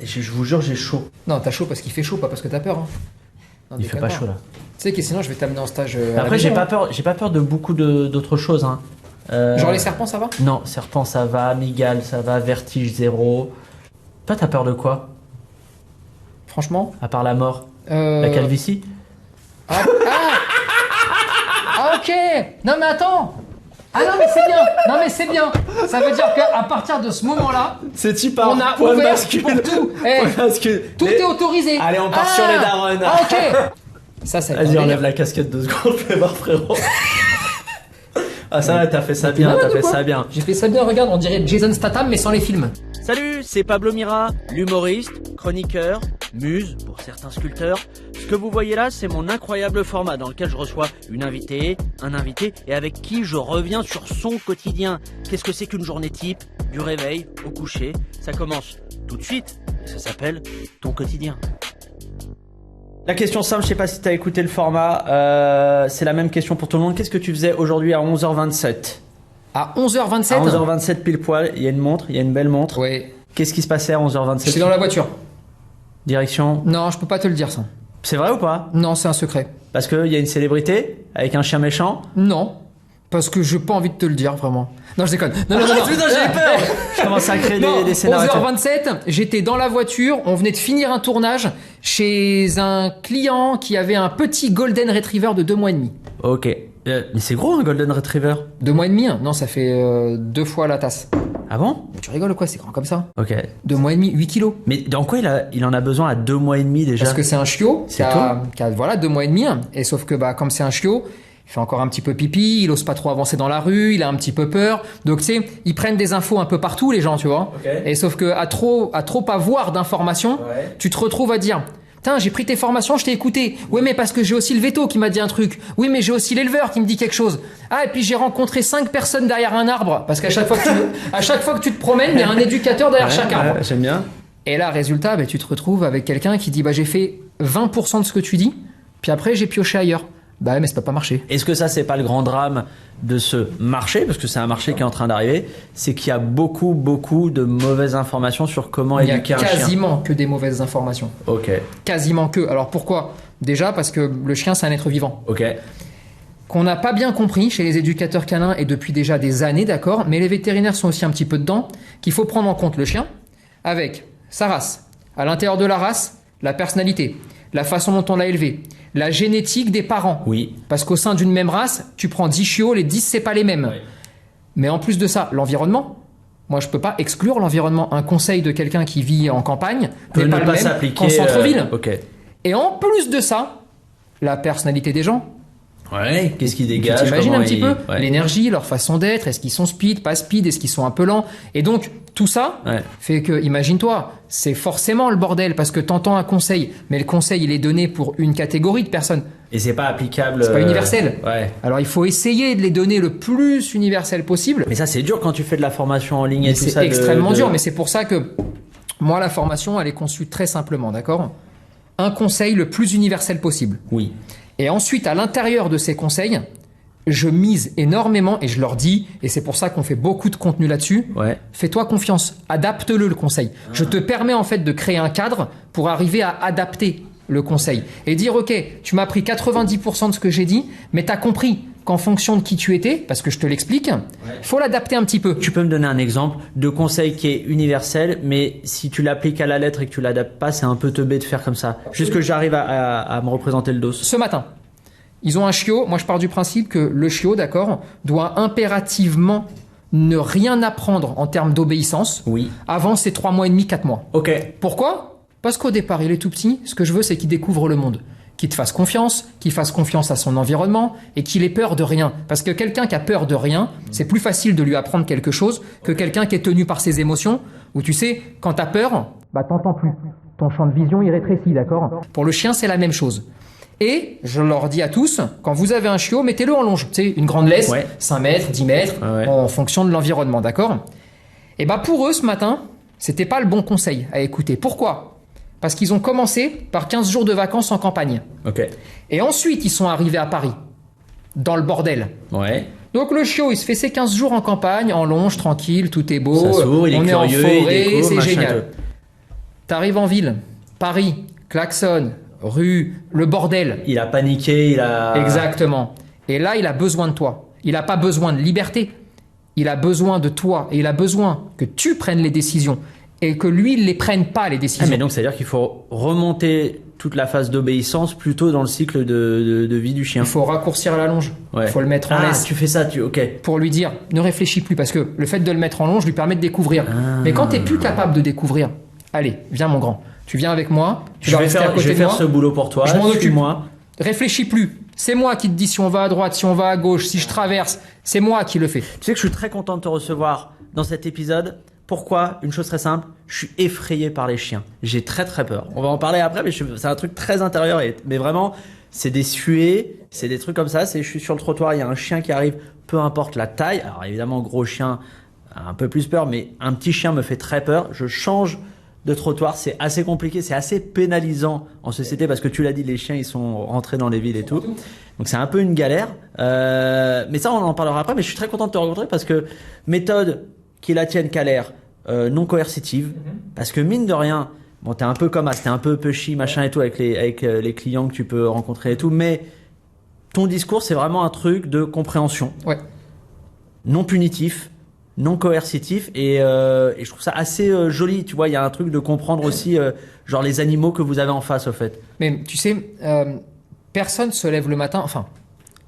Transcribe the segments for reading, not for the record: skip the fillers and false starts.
Je vous jure, j'ai chaud. Non, t'as chaud parce qu'il fait chaud, pas parce que t'as peur. Hein. Non, Il fait pas chaud là. Tu sais que sinon je vais t'amener en stage. Après, j'ai pas peur de beaucoup d'autres choses. Hein. Genre les serpents, ça va? Non, serpent, ça va. Amygale, ça va. Vertige, 0. Toi, t'as peur de quoi? Franchement. À part la mort. La calvitie. Ah, ok. Non mais attends. Ah non mais c'est bien. Non mais c'est bien. Ça veut dire qu'à partir de ce moment-là, on a ouvert pour tout. Tout est autorisé. Allez, on part sur les darons. Ah ok. Ça Vas-y, enlève la casquette 2 secondes, fais voir frérot. Ah ça va, t'as fait ça bien, J'ai fait ça bien, regarde, on dirait Jason Statham mais sans les films. Salut, c'est Pablo Mira, l'humoriste, chroniqueur, muse pour certains sculpteurs. Ce que vous voyez là, c'est mon incroyable format dans lequel je reçois une invitée, un invité et avec qui je reviens sur son quotidien. Qu'est-ce que c'est qu'une journée type, du réveil au coucher? Ça commence tout de suite et ça s'appelle ton quotidien. La question simple, je sais pas si t'as écouté le format, c'est la même question pour tout le monde. Qu'est-ce que tu faisais aujourd'hui à 11h27? À 11h27 À 11h27 pile poil, il y a une montre, il y a une belle montre. Oui. Qu'est-ce qui se passait à 11h27? J'étais dans la voiture. Direction? Non, je peux pas te le dire ça. C'est vrai ou pas? Non, c'est un secret. Parce qu'il y a une célébrité avec un chien méchant? Non, parce que j'ai pas envie de te le dire vraiment. Non, je déconne. Non, Putain, j'ai peur. Je commence à créer des scénarios. 11h27, j'étais dans la voiture, on venait de finir un tournage chez un client qui avait un petit Golden Retriever de 2 mois et demi. Ok. Mais c'est gros un Golden Retriever? 2 mois et demi? Non, ça fait 2 fois la tasse. Ah bon? Tu rigoles ou quoi? C'est grand comme ça. Ok. 2 mois et demi, 8 kilos. Mais dans quoi il en a besoin à 2 mois et demi déjà? Parce que c'est un chiot qui C'est a voilà 2 mois et demi. Et sauf que comme c'est un chiot, il fait encore un petit peu pipi, il ose pas trop avancer dans la rue, il a un petit peu peur. Donc tu sais, ils prennent des infos un peu partout les gens, tu vois. Okay. Et sauf que à trop avoir d'informations, tu te retrouves à dire Putain, j'ai pris tes formations, je t'ai écouté. Oui, mais parce que j'ai aussi le veto qui m'a dit un truc. Oui, mais j'ai aussi l'éleveur qui me dit quelque chose. Ah, et puis j'ai rencontré 5 personnes derrière un arbre. Parce qu'à chaque fois que tu te promènes, il y a un éducateur derrière chaque arbre. J'aime bien. Et là, résultat, tu te retrouves avec quelqu'un qui dit j'ai fait 20% de ce que tu dis, puis après j'ai pioché ailleurs. Bah ouais, mais ça peut pas marcher. Est-ce que ça, c'est pas le grand drame de ce marché, parce que c'est un marché qui est en train d'arriver, c'est qu'il y a beaucoup de mauvaises informations sur comment éduquer un chien. Il y a quasiment que des mauvaises informations. Ok. Quasiment que. Alors pourquoi? Déjà parce que le chien, c'est un être vivant. Ok. Qu'on n'a pas bien compris chez les éducateurs canins et depuis déjà des années, d'accord, mais les vétérinaires sont aussi un petit peu dedans, qu'il faut prendre en compte le chien avec sa race, à l'intérieur de la race, la personnalité, la façon dont on l'a élevé, la génétique des parents. Oui. Parce qu'au sein d'une même race, tu prends 10 chiots, les 10 c'est pas les mêmes. Oui. Mais en plus de ça, l'environnement. Moi, je peux pas exclure l'environnement. Un conseil de quelqu'un qui vit en campagne peut n'est pas ne le pas même s'appliquer qu'en centre-ville. Ok. Et en plus de ça, la personnalité des gens. Ouais, qu'est-ce qu'ils dégagent? Tu t'imagines un petit peu l'énergie, leur façon d'être, est-ce qu'ils sont speed, pas speed, est-ce qu'ils sont un peu lents? Et donc, tout ça fait que, imagine-toi, c'est forcément le bordel parce que t'entends un conseil, mais le conseil, il est donné pour une catégorie de personnes. Et c'est pas applicable. C'est pas universel. Ouais. Alors, il faut essayer de les donner le plus universel possible. Mais ça, c'est dur quand tu fais de la formation en ligne et tout ça. C'est extrêmement dur, mais c'est pour ça que moi, la formation, elle est conçue très simplement, d'accord? Un conseil le plus universel possible. Oui. Et ensuite, à l'intérieur de ces conseils, je mise énormément et je leur dis, et c'est pour ça qu'on fait beaucoup de contenu là-dessus, fais-toi confiance, adapte-le le conseil. Je te permets en fait de créer un cadre pour arriver à adapter le conseil. Et dire, ok, tu m'as pris 90% de ce que j'ai dit, mais tu as compris qu'en fonction de qui tu étais, parce que je te l'explique, il faut l'adapter un petit peu. Tu peux me donner un exemple de conseil qui est universel, mais si tu l'appliques à la lettre et que tu l'adaptes pas, c'est un peu teubé de faire comme ça. Juste que j'arrive à me représenter le dos. Ce matin, ils ont un chiot. Moi, je pars du principe que le chiot, d'accord, doit impérativement ne rien apprendre en termes d'obéissance avant ses 3 mois et demi, 4 mois. Ok. Pourquoi? Parce qu'au départ, il est tout petit. Ce que je veux, c'est qu'il découvre le monde. Qu'il te fasse confiance, qu'il fasse confiance à son environnement et qu'il ait peur de rien. Parce que quelqu'un qui a peur de rien, c'est plus facile de lui apprendre quelque chose que quelqu'un qui est tenu par ses émotions, où tu sais, quand t'as peur, t'entends plus. Ton champ de vision, il rétrécit, d'accord? Pour le chien, c'est la même chose. Et je leur dis à tous, quand vous avez un chiot, mettez-le en longe. Tu sais, une grande laisse, 5 mètres, 10 mètres, en fonction de l'environnement, d'accord? Et pour eux, ce matin, c'était pas le bon conseil à écouter. Pourquoi? Parce qu'ils ont commencé par 15 jours de vacances en campagne. Ok. Et ensuite, ils sont arrivés à Paris, dans le bordel. Ouais. Donc le chiot, il se fait ses 15 jours en campagne, en longe, tranquille, tout est beau. Ça s'ouvre, il est on curieux, est en forêt, il découvre, c'est machin, génial. T'arrives en ville, Paris, klaxon, rue, le bordel. Il a paniqué, il a... Exactement. Et là, il a besoin de toi. Il n'a pas besoin de liberté. Il a besoin de toi. Et il a besoin que tu prennes les décisions. Et que lui, il ne les prenne pas, les décisions. Ah, mais donc, c'est-à-dire qu'il faut remonter toute la phase d'obéissance plutôt dans le cycle de vie du chien. Il faut raccourcir la longe. Ouais. Il faut le mettre en laisse. Tu fais ça, ok. Pour lui dire, ne réfléchis plus. Parce que le fait de le mettre en longe lui permet de découvrir. Mais quand tu n'es plus capable de découvrir, allez, viens mon grand. Tu viens avec moi. Je vais faire ce boulot pour toi. Je m'en occupe. Moi. Réfléchis plus. C'est moi qui te dis si on va à droite, si on va à gauche, si je traverse. C'est moi qui le fais. Tu sais que je suis très content de te recevoir dans cet épisode. Pourquoi? Une chose très simple. Je suis effrayé par les chiens. J'ai très très peur. On va en parler après, mais c'est un truc très intérieur. Mais vraiment, c'est des suées, c'est des trucs comme ça. Je suis sur le trottoir, il y a un chien qui arrive, peu importe la taille. Alors évidemment, gros chien, un peu plus peur, mais un petit chien me fait très peur. Je change de trottoir, c'est assez compliqué, c'est assez pénalisant en société parce que tu l'as dit, les chiens ils sont rentrés dans les villes et tout, donc c'est un peu une galère. Mais ça on en parlera après. Mais je suis très content de te rencontrer parce que méthode qui la tienne qu'à l'air non coercitive, parce que mine de rien, bon t'es un peu comme t'es un peu pushy machin et tout avec les clients que tu peux rencontrer et tout, mais ton discours c'est vraiment un truc de compréhension, non punitif, non coercitif et je trouve ça assez joli, tu vois. Il y a un truc de comprendre aussi genre les animaux que vous avez en face au fait. Mais tu sais, personne se lève le matin, enfin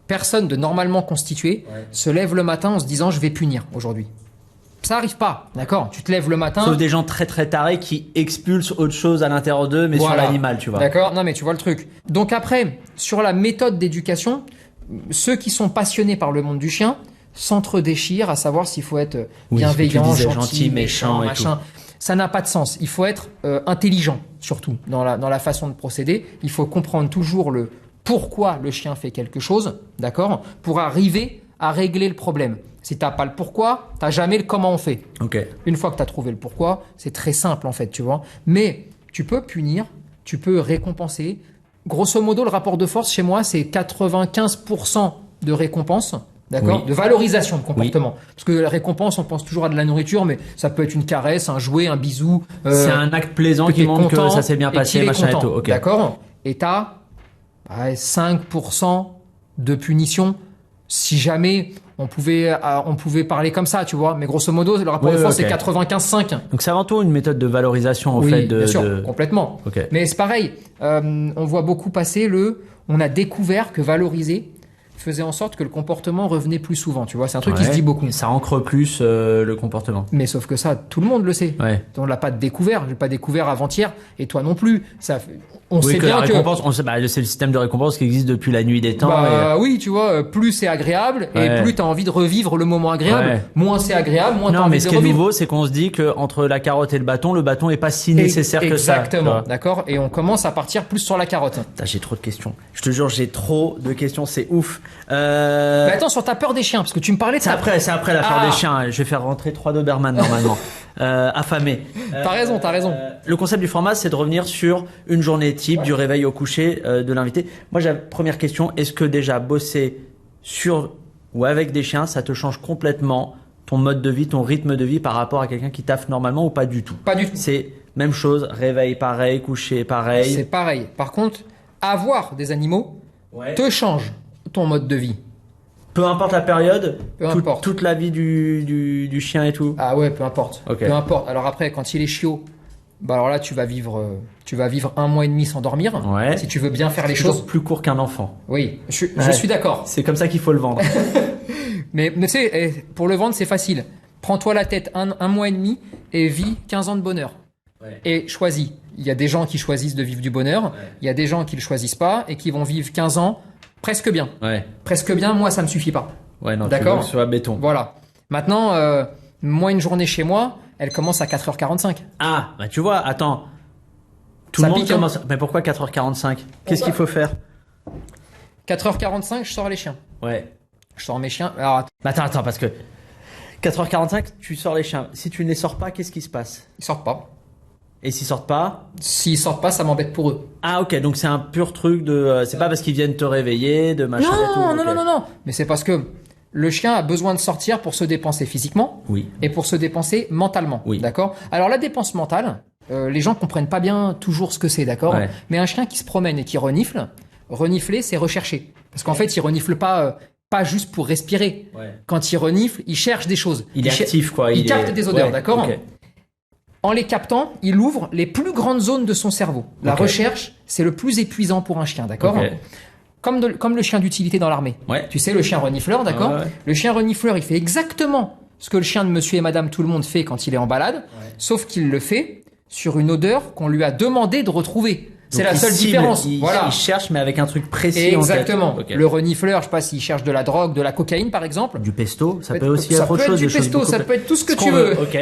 personne de normalement constitué se lève le matin en se disant je vais punir aujourd'hui. Ça arrive pas, d'accord? Tu te lèves le matin. Sauf des gens très très tarés qui expulsent autre chose à l'intérieur d'eux, mais sur l'animal, tu vois. D'accord? Non mais tu vois le truc. Donc après, sur la méthode d'éducation, ceux qui sont passionnés par le monde du chien s'entre-déchirent à savoir s'il faut être bienveillant, gentil, méchant, machin. Ça n'a pas de sens. Il faut être intelligent, surtout, dans la façon de procéder. Il faut comprendre toujours le pourquoi le chien fait quelque chose, d'accord? Pour arriver à régler le problème. Si t'as pas le pourquoi, t'as jamais le comment on fait. Okay. Une fois que t'as trouvé le pourquoi, c'est très simple en fait, tu vois. Mais tu peux punir, tu peux récompenser. Grosso modo, le rapport de force chez moi, c'est 95% de récompense. D'accord, de valorisation de comportement. Parce que la récompense, on pense toujours à de la nourriture, mais ça peut être une caresse, un jouet, un bisou. C'est un acte plaisant qui montre que ça s'est bien passé, machin et tout. Okay. D'accord. Et t'as 5% de punition si jamais on pouvait parler comme ça, tu vois. Mais grosso modo, le rapport de force, c'est 95-5. Donc c'est avant tout une méthode de valorisation, en fait. Bien sûr, complètement. Okay. Mais c'est pareil. On voit beaucoup passer on a découvert que valoriser faisait en sorte que le comportement revenait plus souvent, tu vois. C'est un truc qui se dit beaucoup. Ça ancre plus le comportement. Mais sauf que ça, tout le monde le sait. On l'a pas découvert. Je l'ai pas découvert avant-hier, et toi non plus. On sait bien que c'est le système de récompense qui existe depuis la nuit des temps. Oui, tu vois, plus c'est agréable et plus t'as envie de revivre le moment agréable. Moins c'est agréable, moins t'as envie de revivre. Non, mais ce qui est nouveau, c'est qu'on se dit que entre la carotte et le bâton est pas si nécessaire que ça. Exactement, d'accord. Et on commence à partir plus sur la carotte. J'ai trop de questions. Je te jure, j'ai trop de questions. C'est ouf. Mais attends, sur ta peur des chiens, parce que tu me parlais de ça. C'est après la peur des chiens. Je vais faire rentrer 3 Doberman normalement. Affamé. T'as raison. Le concept du format, c'est de revenir sur une journée type du réveil au coucher de l'invité. Moi, j'ai la première question. Est-ce que déjà bosser sur ou avec des chiens, ça te change complètement ton mode de vie, ton rythme de vie par rapport à quelqu'un qui taffe normalement ou pas du tout? Pas du tout. C'est même chose, réveil pareil, coucher pareil. C'est pareil. Par contre, avoir des animaux te change ton mode de vie. Peu importe la période, peu importe. Toute la vie du chien et tout. Ah ouais, peu importe. Okay. Peu importe. Alors après, quand il est chiot, alors là, tu vas vivre 1 mois et demi sans dormir. Si tu veux bien faire les choses. Plus court qu'un enfant. Oui, je suis d'accord. C'est comme ça qu'il faut le vendre. mais tu sais, pour le vendre, c'est facile. Prends-toi la tête 1 mois et demi et vis 15 ans de bonheur. Et choisis. Il y a des gens qui choisissent de vivre du bonheur. Il y a des gens qui le choisissent pas et qui vont vivre 15 ans presque bien. Presque bien, moi, ça me suffit pas. Non, d'accord. Tu veux sur la béton. Voilà. Maintenant, moi, une journée chez moi, elle commence à 4h45. Ah, bah tu vois, attends. Tout le monde commence. Mais pourquoi 4h45? Qu'est-ce qu'il faut faire? 4h45, je sors les chiens. Je sors mes chiens. Alors, attends, parce que 4h45, tu sors les chiens. Si tu ne les sors pas, qu'est-ce qui se passe? Ils sortent pas. Et s'ils sortent pas? S'ils sortent pas, ça m'embête pour eux. Ah ok, donc c'est un pur truc de... c'est pas parce qu'ils viennent te réveiller, de machin et tout. Non. Mais c'est parce que le chien a besoin de sortir pour se dépenser physiquement et pour se dépenser mentalement. D'accord? Alors la dépense mentale, Les gens comprennent pas bien toujours ce que c'est, d'accord? Ouais. Mais un chien qui se promène et qui renifle, renifler, c'est rechercher. Parce qu'en fait, il renifle pas juste pour respirer. Ouais. Quand il renifle, il cherche des choses. Il est actif, quoi. Il capte est... des odeurs, ouais, d'accord? ok. En les captant, il ouvre les plus grandes zones de son cerveau. La Ok. recherche, c'est le plus épuisant pour un chien, d'accord? Ok. Comme le chien d'utilité dans l'armée. Ouais. Tu sais, le chien renifleur, d'accord? Ouais, ouais. Le chien renifleur, il fait exactement ce que le chien de monsieur et madame tout le monde fait quand il est en balade, sauf qu'il le fait sur une odeur qu'on lui a demandé de retrouver. C'est Donc, la il seule cible, différence. Il, Voilà. il cherche, mais avec un truc précis Exactement. en tête. Ok. Le renifleur, je sais pas s'il cherche de la drogue, de la cocaïne par exemple. Du pesto, ça peut aussi ça être autre peut être chose. du des choses pesto, beaucoup ça plus- peut être tout ce que Ce tu qu'on veux. Ok.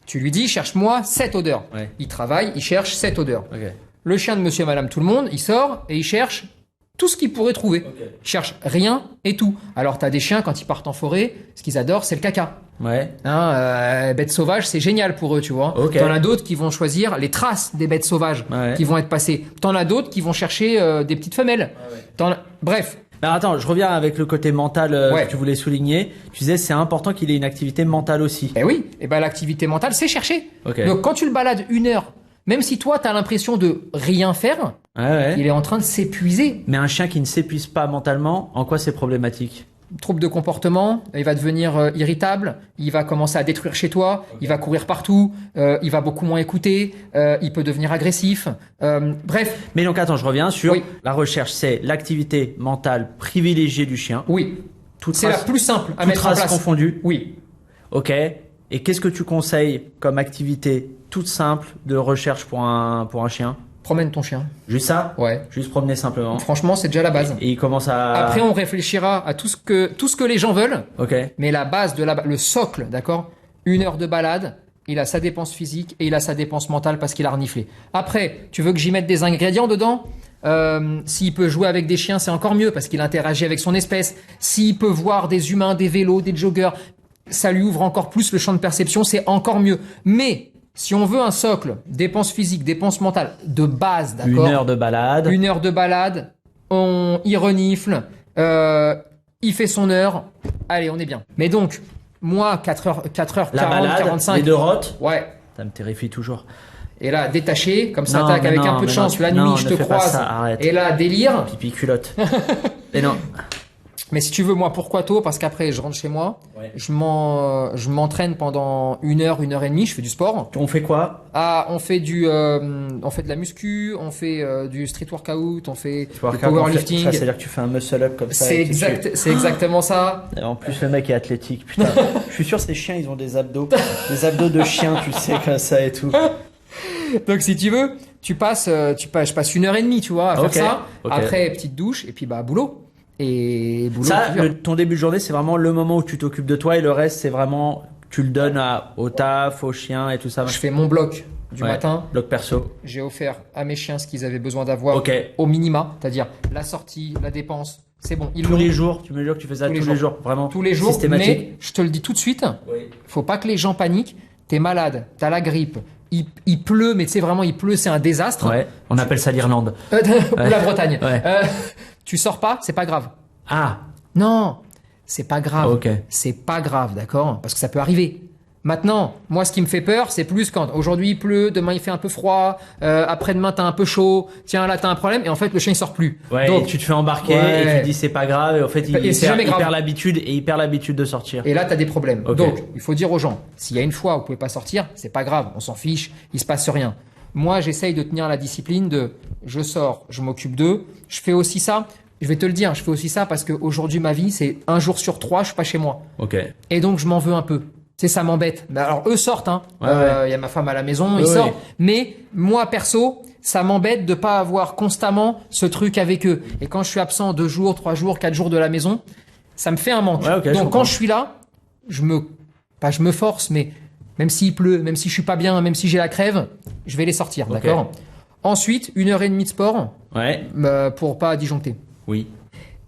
Tu lui dis, cherche-moi cette odeur. Ouais. Il travaille, il cherche cette odeur. Ok. Le chien de monsieur et madame tout le monde, il sort et il cherche tout ce qu'il pourrait trouver. Ok. Il cherche rien et tout. Alors t'as des chiens, quand ils partent en forêt, ce qu'ils adorent, c'est le caca. Ouais. Bêtes sauvages, c'est génial pour eux, tu vois. Ok. T'en as d'autres qui vont choisir les traces des bêtes sauvages Ouais. qui vont être passées. T'en as d'autres qui vont chercher des petites femelles. Bref, Alors attends, je reviens avec le côté mental Ouais. que tu voulais souligner. Tu disais c'est important qu'il ait une activité mentale aussi. eh oui, et ben l'activité mentale, c'est chercher. Ok. Donc quand tu le balades 1 heure, même si toi t'as l'impression de rien faire, Ouais, ouais. il est en train de s'épuiser. Mais un chien qui ne s'épuise pas mentalement, en quoi c'est problématique? Trouble de comportement, il va devenir irritable, il va commencer à détruire chez toi, il va courir partout, il va beaucoup moins écouter, il peut devenir agressif. Bref, Mais donc attends, je reviens sur Oui. la recherche, c'est l'activité mentale privilégiée du chien. oui, Toute c'est la race, plus simple à toute mettre en race place. confondue. Oui. Ok. Et qu'est-ce que tu conseilles comme activité toute simple de recherche pour un chien? Promène ton chien. Juste ça? Ouais. Juste promener simplement. Franchement, c'est déjà la base. Et il commence à... Après, on réfléchira à tout ce que les gens veulent, Ok. mais la base le socle, d'accord? 1 heure de balade, il a sa dépense physique et il a sa dépense mentale parce qu'il a reniflé. Après, tu veux que j'y mette des ingrédients dedans? S'il peut jouer avec des chiens, c'est encore mieux parce qu'il interagit avec son espèce. S'il peut voir des humains, des vélos, des joggers, ça lui ouvre encore plus le champ de perception, c'est encore mieux. Mais si on veut un socle, dépense physique, dépense mentale, de base, d'accord? 1 heure de balade. 1 heure de balade, il renifle, il fait son heure, allez, on est bien. Mais donc, moi, 4h, 4h40, La balade, 45. les deux rottes. Ouais. Ça me terrifie toujours. Et là, détaché, comme ça, Non, tac, mais avec non, un peu de mais chance, non, la non, nuit, je ne te fais pas croise. ça, arrête. Et là, délire. Pipi culotte. Et non. Mais si tu veux, moi, pourquoi tôt? Parce qu'après, je rentre chez moi, Ouais. je m'entraîne pendant 1 heure et demie, je fais du sport. On fait quoi? On fait de la muscu, on fait du street workout, on fait du Workout, powerlifting. Ça, c'est-à-dire que tu fais un muscle up comme ça. C'est et que tu- c'est exactement ça. Et en plus, le mec est athlétique. Putain, je suis sûr ces chiens, ils ont des abdos. Des abdos de chien, tu sais, comme ça et tout. Donc si tu veux, je passe 1 heure et demie, tu vois, à Ok, faire ça. ok. Après, petite douche et puis boulot. Et boulot. Ça, dur. ton début de journée, c'est vraiment le moment où tu t'occupes de toi et le reste, c'est vraiment, tu le donnes au taf, aux chiens et tout ça. Je fais mon bloc du Ouais. matin. Bloc perso. J'ai offert à mes chiens ce qu'ils avaient besoin d'avoir Ok. au minima, c'est-à-dire la sortie, la dépense. C'est bon. Ils Tous l'ont. les jours, tu me jures que tu fais ça Tous tous les les jours, vraiment. Tous les jours. Systématique. Mais je te le dis tout de suite, Oui. faut pas que les gens paniquent. T'es malade, t'as la grippe, il pleut, mais tu sais vraiment, il pleut, c'est un désastre. Ouais. On appelle ça l'Irlande. Ou la Bretagne. Ouais. Tu sors pas, c'est pas grave. Ah. Non, c'est pas grave. Ok. C'est pas grave, d'accord? Parce que ça peut arriver. Maintenant, moi, ce qui me fait peur, c'est plus quand aujourd'hui il pleut, demain il fait un peu froid, après-demain t'as un peu chaud, tiens là t'as un problème, et en fait le chien il sort plus. Ouais, Donc, et tu te fais embarquer Ouais. et tu te dis c'est pas grave et en fait Et c'est jamais il grave. perd l'habitude et il perd l'habitude de sortir. et là t'as des problèmes. Ok. Donc, il faut dire aux gens, s'il y a une fois où vous pouvez pas sortir, c'est pas grave, on s'en fiche, il se passe rien. Moi, j'essaye de tenir la discipline de je sors, je m'occupe d'eux, je fais aussi ça. Je vais te le dire, je fais aussi ça parce que aujourd'hui ma vie, c'est 1 jour sur 3, je suis pas chez moi. Ok. Et donc je m'en veux un peu. Tu sais, ça m'embête. Mais alors eux sortent, hein. Ouais, y a ma femme à la maison, Oui, ils oui. sortent. Mais moi perso, ça m'embête de pas avoir constamment ce truc avec eux. Et quand je suis absent 2 jours, 3 jours, 4 jours de la maison, ça me fait un manque. Ouais, ok, je donc comprends. quand je suis là, je me force, mais même s'il pleut, même si je suis pas bien, même si j'ai la crève, je vais les sortir, Ok. d'accord? Ensuite, 1 heure et demie de sport Ouais. pour pas disjoncter. Oui.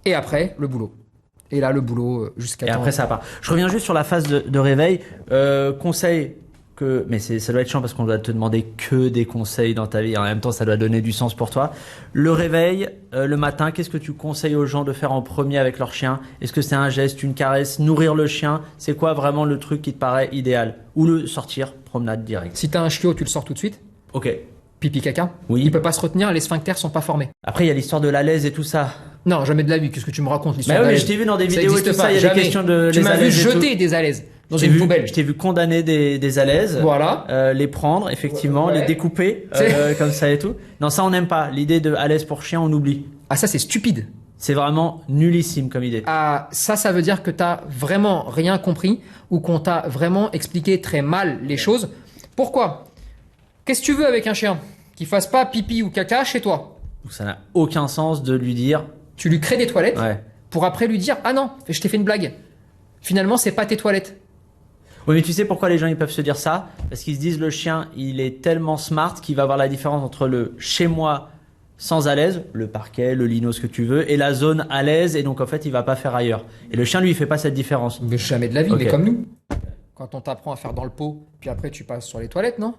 Et après, le boulot. Et là, le boulot jusqu'à Et temps. après ça part. Je reviens juste sur la phase de réveil. Conseil que, mais ça doit être chiant parce qu'on doit te demander que des conseils dans ta vie. En même temps, ça doit donner du sens pour toi. Le réveil, le matin, qu'est-ce que tu conseilles aux gens de faire en premier avec leur chien? Est-ce que c'est un geste, une caresse, nourrir le chien? C'est quoi vraiment le truc qui te paraît idéal? Ou le sortir, promenade directe? Si t'as un chiot, tu le sors tout de suite. Ok. Pipi caca. Oui. Il peut pas se retenir, les sphincters sont pas formés. Après, il y a l'histoire de l'alaise et tout ça. Non, jamais de la vie. Qu'est-ce que tu me racontes l'histoire Bah oui, mais d'alaise? je t'ai vu dans des Ça vidéos et existe tout pas, ça, il y a jamais. des questions de Tu les m'as vu alaises et jeter tout. des alaises dans Je t'ai une vu- poubelle. Je t'ai vu condamner des alaises. Voilà. Les prendre, effectivement, Ouais. les découper, C'est- comme ça et tout. Non, ça, on n'aime pas. L'idée de alaise pour chien, on oublie. Ah, ça, c'est stupide. C'est vraiment nullissime comme idée. Ah, ça veut dire que t'as vraiment rien compris ou qu'on t'a vraiment expliqué très mal les choses. Pourquoi? Qu'est-ce que tu veux avec un chien? Qu'il fasse pas pipi ou caca chez toi. Donc, ça n'a aucun sens de lui dire. Tu lui crées des toilettes Ouais. pour après lui dire, ah non, je t'ai fait une blague. Finalement, c'est pas tes toilettes. Oui, mais tu sais pourquoi les gens ils peuvent se dire ça? Parce qu'ils se disent le chien, il est tellement smart qu'il va voir la différence entre le chez moi sans à l'aise, le parquet, le lino, ce que tu veux, et la zone à l'aise, et donc en fait il va pas faire ailleurs. Et le chien lui il fait pas cette différence. Mais jamais de la vie, Ok. mais comme nous. Quand on t'apprend à faire dans le pot, puis après tu passes sur les toilettes, non?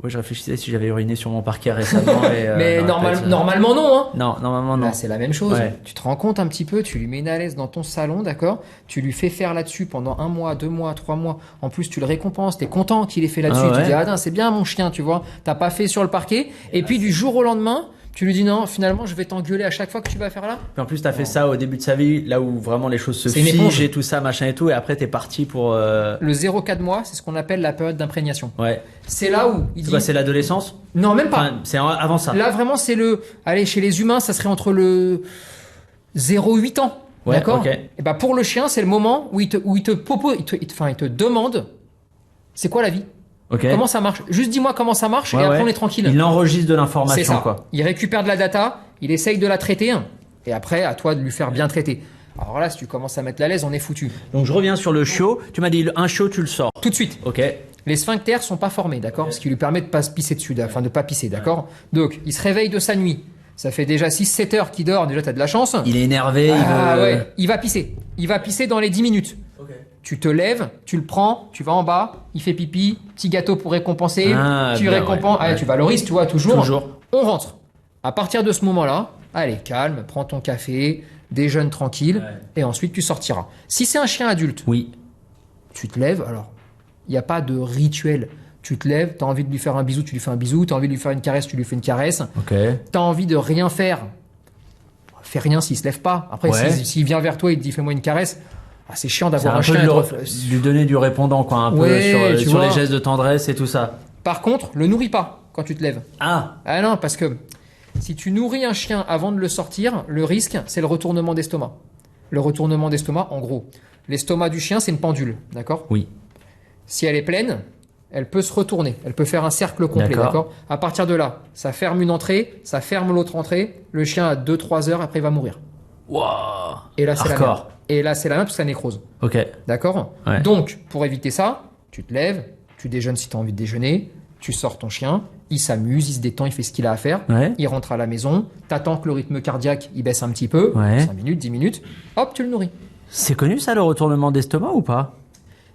Oui, je réfléchissais si j'avais uriné sur mon parquet récemment. Et, Mais non, peut-être, normalement non, hein. Non, normalement non. Là, c'est la même chose. Ouais. Tu te rends compte un petit peu, tu lui mets une à l'aise dans ton salon, d'accord? Tu lui fais faire là-dessus pendant 1 mois, 2 mois, 3 mois. En plus, tu le récompenses, t'es content qu'il ait fait là-dessus. Ah ouais. Tu dis, ah, non, c'est bien mon chien, tu vois. T'as pas fait sur le parquet. Et puis, du jour au lendemain, tu lui dis, non, finalement, je vais t'engueuler à chaque fois que tu vas faire là. Puis en plus t'as fait ça au début de sa vie, là où vraiment les choses se C'est une éponge. figent et tout ça, machin et tout, et après t'es parti pour. Le 0,4 mois, c'est ce qu'on appelle la période d'imprégnation. Ouais. C'est là où il C'est dit, quoi, c'est l'adolescence? non, même pas. Enfin, c'est avant ça. Là, vraiment, c'est allez, chez les humains, ça serait entre le 0,8 ans. Ouais, D'accord? ok. Et bah, pour le chien, c'est le moment où il te demande, c'est quoi la vie? Ok. Comment ça marche? Juste dis-moi comment ça marche Ouais, et après ouais. on est tranquille. Il enregistre de C'est l'information, ça. quoi. Il récupère de la data, il essaye de la traiter et après, à toi de lui faire bien traiter. Alors là, si tu commences à mettre la laisse, on est foutu. Donc je reviens sur le chiot. Tu m'as dit un chiot, tu le sors. Tout de suite. Ok. Les sphincters sont pas formés, d'accord? Ce qui lui permet de pas se pisser dessus, enfin de pas pisser, d'accord? Donc, il se réveille de sa nuit. Ça fait déjà 6-7 heures qu'il dort, déjà t'as de la chance. Il est énervé. Ah il veut... ouais, il va pisser. Il va pisser dans les 10 minutes. Tu te lèves, tu le prends, tu vas en bas, il fait pipi, petit gâteau pour récompenser, Ah, tu bien, récompenses, ouais. tu valorises, tu vois, toujours. Toujours. On rentre. À partir de ce moment-là, allez, calme, prends ton café, déjeune tranquille, et ensuite tu sortiras. Si c'est un chien adulte, Oui. tu te lèves, alors, il n'y a pas de rituel. Tu te lèves, tu as envie de lui faire un bisou, tu lui fais un bisou, tu as envie de lui faire une caresse, tu lui fais une caresse. Ok. Tu as envie de rien faire, fais rien s'il se lève pas. Après, Ouais. s'il vient vers toi et te dit fais-moi une caresse, ah, c'est chiant C'est d'avoir un un peu chien. de être- lui donner du répondant, quoi, un peu Ouais, tu sur les vois. gestes de tendresse et tout ça. Par contre, le nourris pas quand tu te lèves. Ah. Ah non, parce que si tu nourris un chien avant de le sortir, le risque, c'est le retournement d'estomac. Le retournement d'estomac, en gros, l'estomac du chien, c'est une pendule, d'accord? Oui. Si elle est pleine, elle peut se retourner, elle peut faire un cercle complet, D'accord. d'accord? À partir de là, ça ferme une entrée, ça ferme l'autre entrée, le chien a 2-3 heures, après il va mourir. Wow. Et là, c'est la Hardcore. merde. Et là, c'est la merde parce que ça nécrose. Ok. D'accord? Ouais. Donc, pour éviter ça, tu te lèves, tu déjeunes si tu as envie de déjeuner, tu sors ton chien, il s'amuse, il se détend, il fait ce qu'il a à faire, Ouais. il rentre à la maison, t'attends que le rythme cardiaque il baisse un petit peu, Ouais. 5 minutes, 10 minutes, hop, tu le nourris. C'est connu ça, le retournement d'estomac ou pas?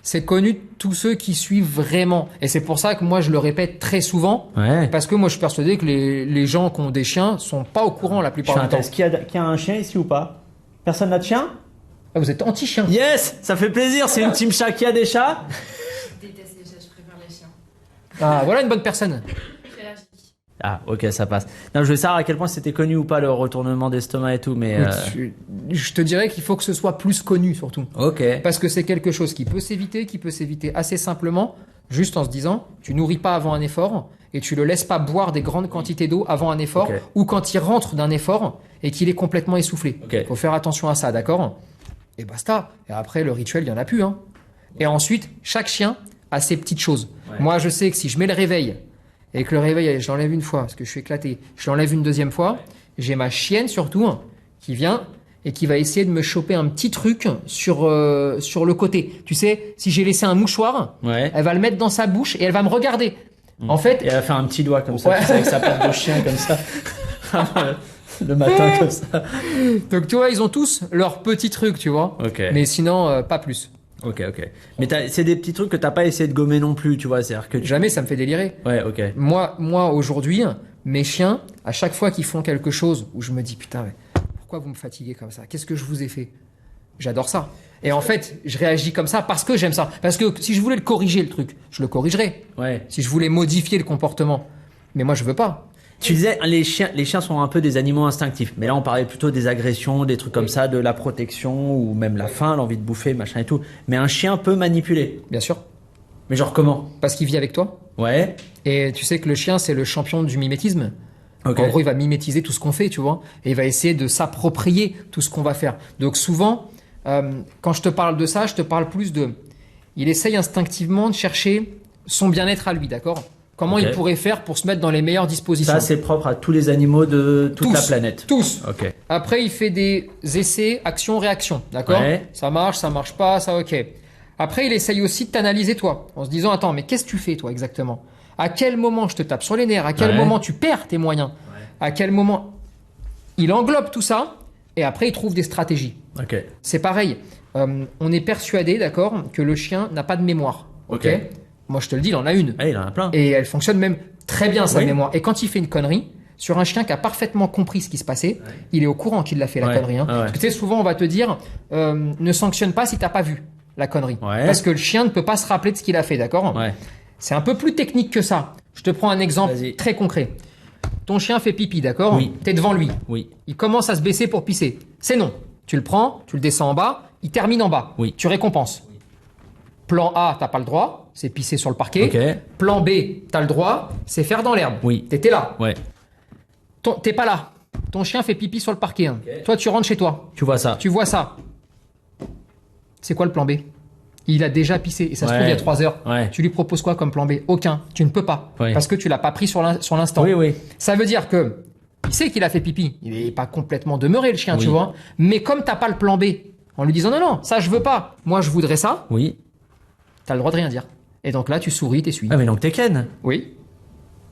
C'est connu de tous ceux qui suivent vraiment. Et c'est pour ça que moi je le répète très souvent, Ouais. parce que moi je suis persuadé que les gens qui ont des chiens sont pas au courant la Je plupart fais un du temps. test. Qui a un chien ici ou pas? Personne n'a de chien? Ah, vous êtes anti-chien. Yes! Ça fait plaisir, c'est une team chat qui a des chats? Je déteste les chats, je préfère les chiens. Ah, voilà une bonne personne. Je suis allergique. Ah, ok, ça passe. Non, je veux savoir à quel point c'était connu ou pas le retournement d'estomac et tout, mais. Je te dirais qu'il faut que ce soit plus connu surtout. Ok. Parce que c'est quelque chose qui peut s'éviter assez simplement, juste en se disant, tu nourris pas avant un effort et tu le laisses pas boire des grandes quantités d'eau avant un effort Ok. ou quand il rentre d'un effort et qu'il est complètement essoufflé. Ok. Faut faire attention à ça, d'accord? Et basta. Et après, le rituel, il y en a plus, hein. Et ensuite, chaque chien a ses petites choses. Ouais. Moi, je sais que si je mets le réveil et que le réveil, je l'enlève une fois parce que je suis éclaté, je l'enlève une deuxième fois, j'ai ma chienne surtout qui vient et qui va essayer de me choper un petit truc sur le côté. Tu sais, si j'ai laissé un mouchoir, Ouais. elle va le mettre dans sa bouche et elle va me regarder. En fait, Et elle va faire un petit doigt comme ça, Ouais. tu sais, avec sa patte de chien comme ça. Le matin comme ça. donc tu vois, ils ont tous leur petit truc, tu vois. Ok. Mais sinon, pas plus. Ok, ok. Mais c'est des petits trucs que t'as pas essayé de gommer non plus, tu vois. C'est-à-dire que Jamais ça me fait délirer. Ouais, ok. Moi aujourd'hui, mes chiens, à chaque fois qu'ils font quelque chose où je me dis putain, mais pourquoi vous me fatiguez comme ça? Qu'est-ce que je vous ai fait? J'adore ça. Et en fait, je réagis comme ça parce que j'aime ça. Parce que si je voulais le corriger, le truc, je le corrigerais. Ouais. Si je voulais modifier le comportement. Mais moi, je veux pas. Tu disais, les chiens sont un peu des animaux instinctifs. Mais là, on parlait plutôt des agressions, des trucs comme ça, de la protection ou même la faim, l'envie de bouffer, machin et tout. Mais un chien peut manipuler. Bien sûr. Mais genre comment? Parce qu'il vit avec toi. Ouais. Et tu sais que le chien, c'est le champion du mimétisme. Ok. En gros, il va mimétiser tout ce qu'on fait, tu vois. Et il va essayer de s'approprier tout ce qu'on va faire. Donc souvent, quand je te parle de ça, je te parle plus de... Il essaye instinctivement de chercher son bien-être à lui, d'accord? Comment Ok. il pourrait faire pour se mettre dans les meilleures dispositions. Ça, c'est propre à tous les animaux de toute Tous. la planète. Tous. Ok. Après, il fait des essais, action-réaction, d'accord? Ouais. Ça marche pas, ça ok. Après, il essaye aussi de t'analyser toi, en se disant, attends, mais qu'est-ce que tu fais toi exactement? À quel moment je te tape sur les nerfs? À quel Ouais. moment tu perds tes moyens? À quel moment... Il englobe tout ça, et après, il trouve des stratégies. Ok. C'est pareil. On est persuadé, d'accord, que le chien n'a pas de mémoire. Ok. Ok. Moi, je te le dis, il en a une. Ah, il en a plein. Et elle fonctionne même très bien, sa Oui. mémoire. Et quand il fait une connerie, sur un chien qui a parfaitement compris ce qui se passait, il est au courant qu'il l'a fait, la Ouais. connerie. Hein. Ah ouais. Parce que tu sais, souvent, on va te dire, ne sanctionne pas si t'as pas vu la connerie. Ouais. Parce que le chien ne peut pas se rappeler de ce qu'il a fait, d'accord? Ouais. C'est un peu plus technique que ça. Je te prends un exemple Vas-y. très concret. Ton chien fait pipi, d'accord? Oui. T'es devant lui. Oui. Il commence à se baisser pour pisser. C'est non. Tu le prends, tu le descends en bas, il termine en bas. Oui. Tu récompenses. Plan A, t'as pas le droit, c'est pisser sur le parquet. Ok. Plan B, t'as le droit, c'est faire dans l'herbe. Oui. T'étais là. Ouais. T'es pas là. Ton chien fait pipi sur le parquet. Hein. Ok. Toi, tu rentres chez toi. Tu vois ça. Tu vois ça. C'est quoi le plan B? Il a déjà pissé et ça se Ouais. trouve il y a 3 heures. Ouais. Tu lui proposes quoi comme plan B? Aucun. Tu ne peux pas. Ouais. Parce que tu l'as pas pris sur l'instant. Oui, oui. Ça veut dire que il sait qu'il a fait pipi. Il est pas complètement demeuré le chien, Oui. tu vois. Mais comme t'as pas le plan B, en lui disant non, non, ça je veux pas. Moi je voudrais ça. Oui. T'as le droit de rien dire. Et donc là tu souris, t'essuies. Ah, mais donc t'es Ken. Oui.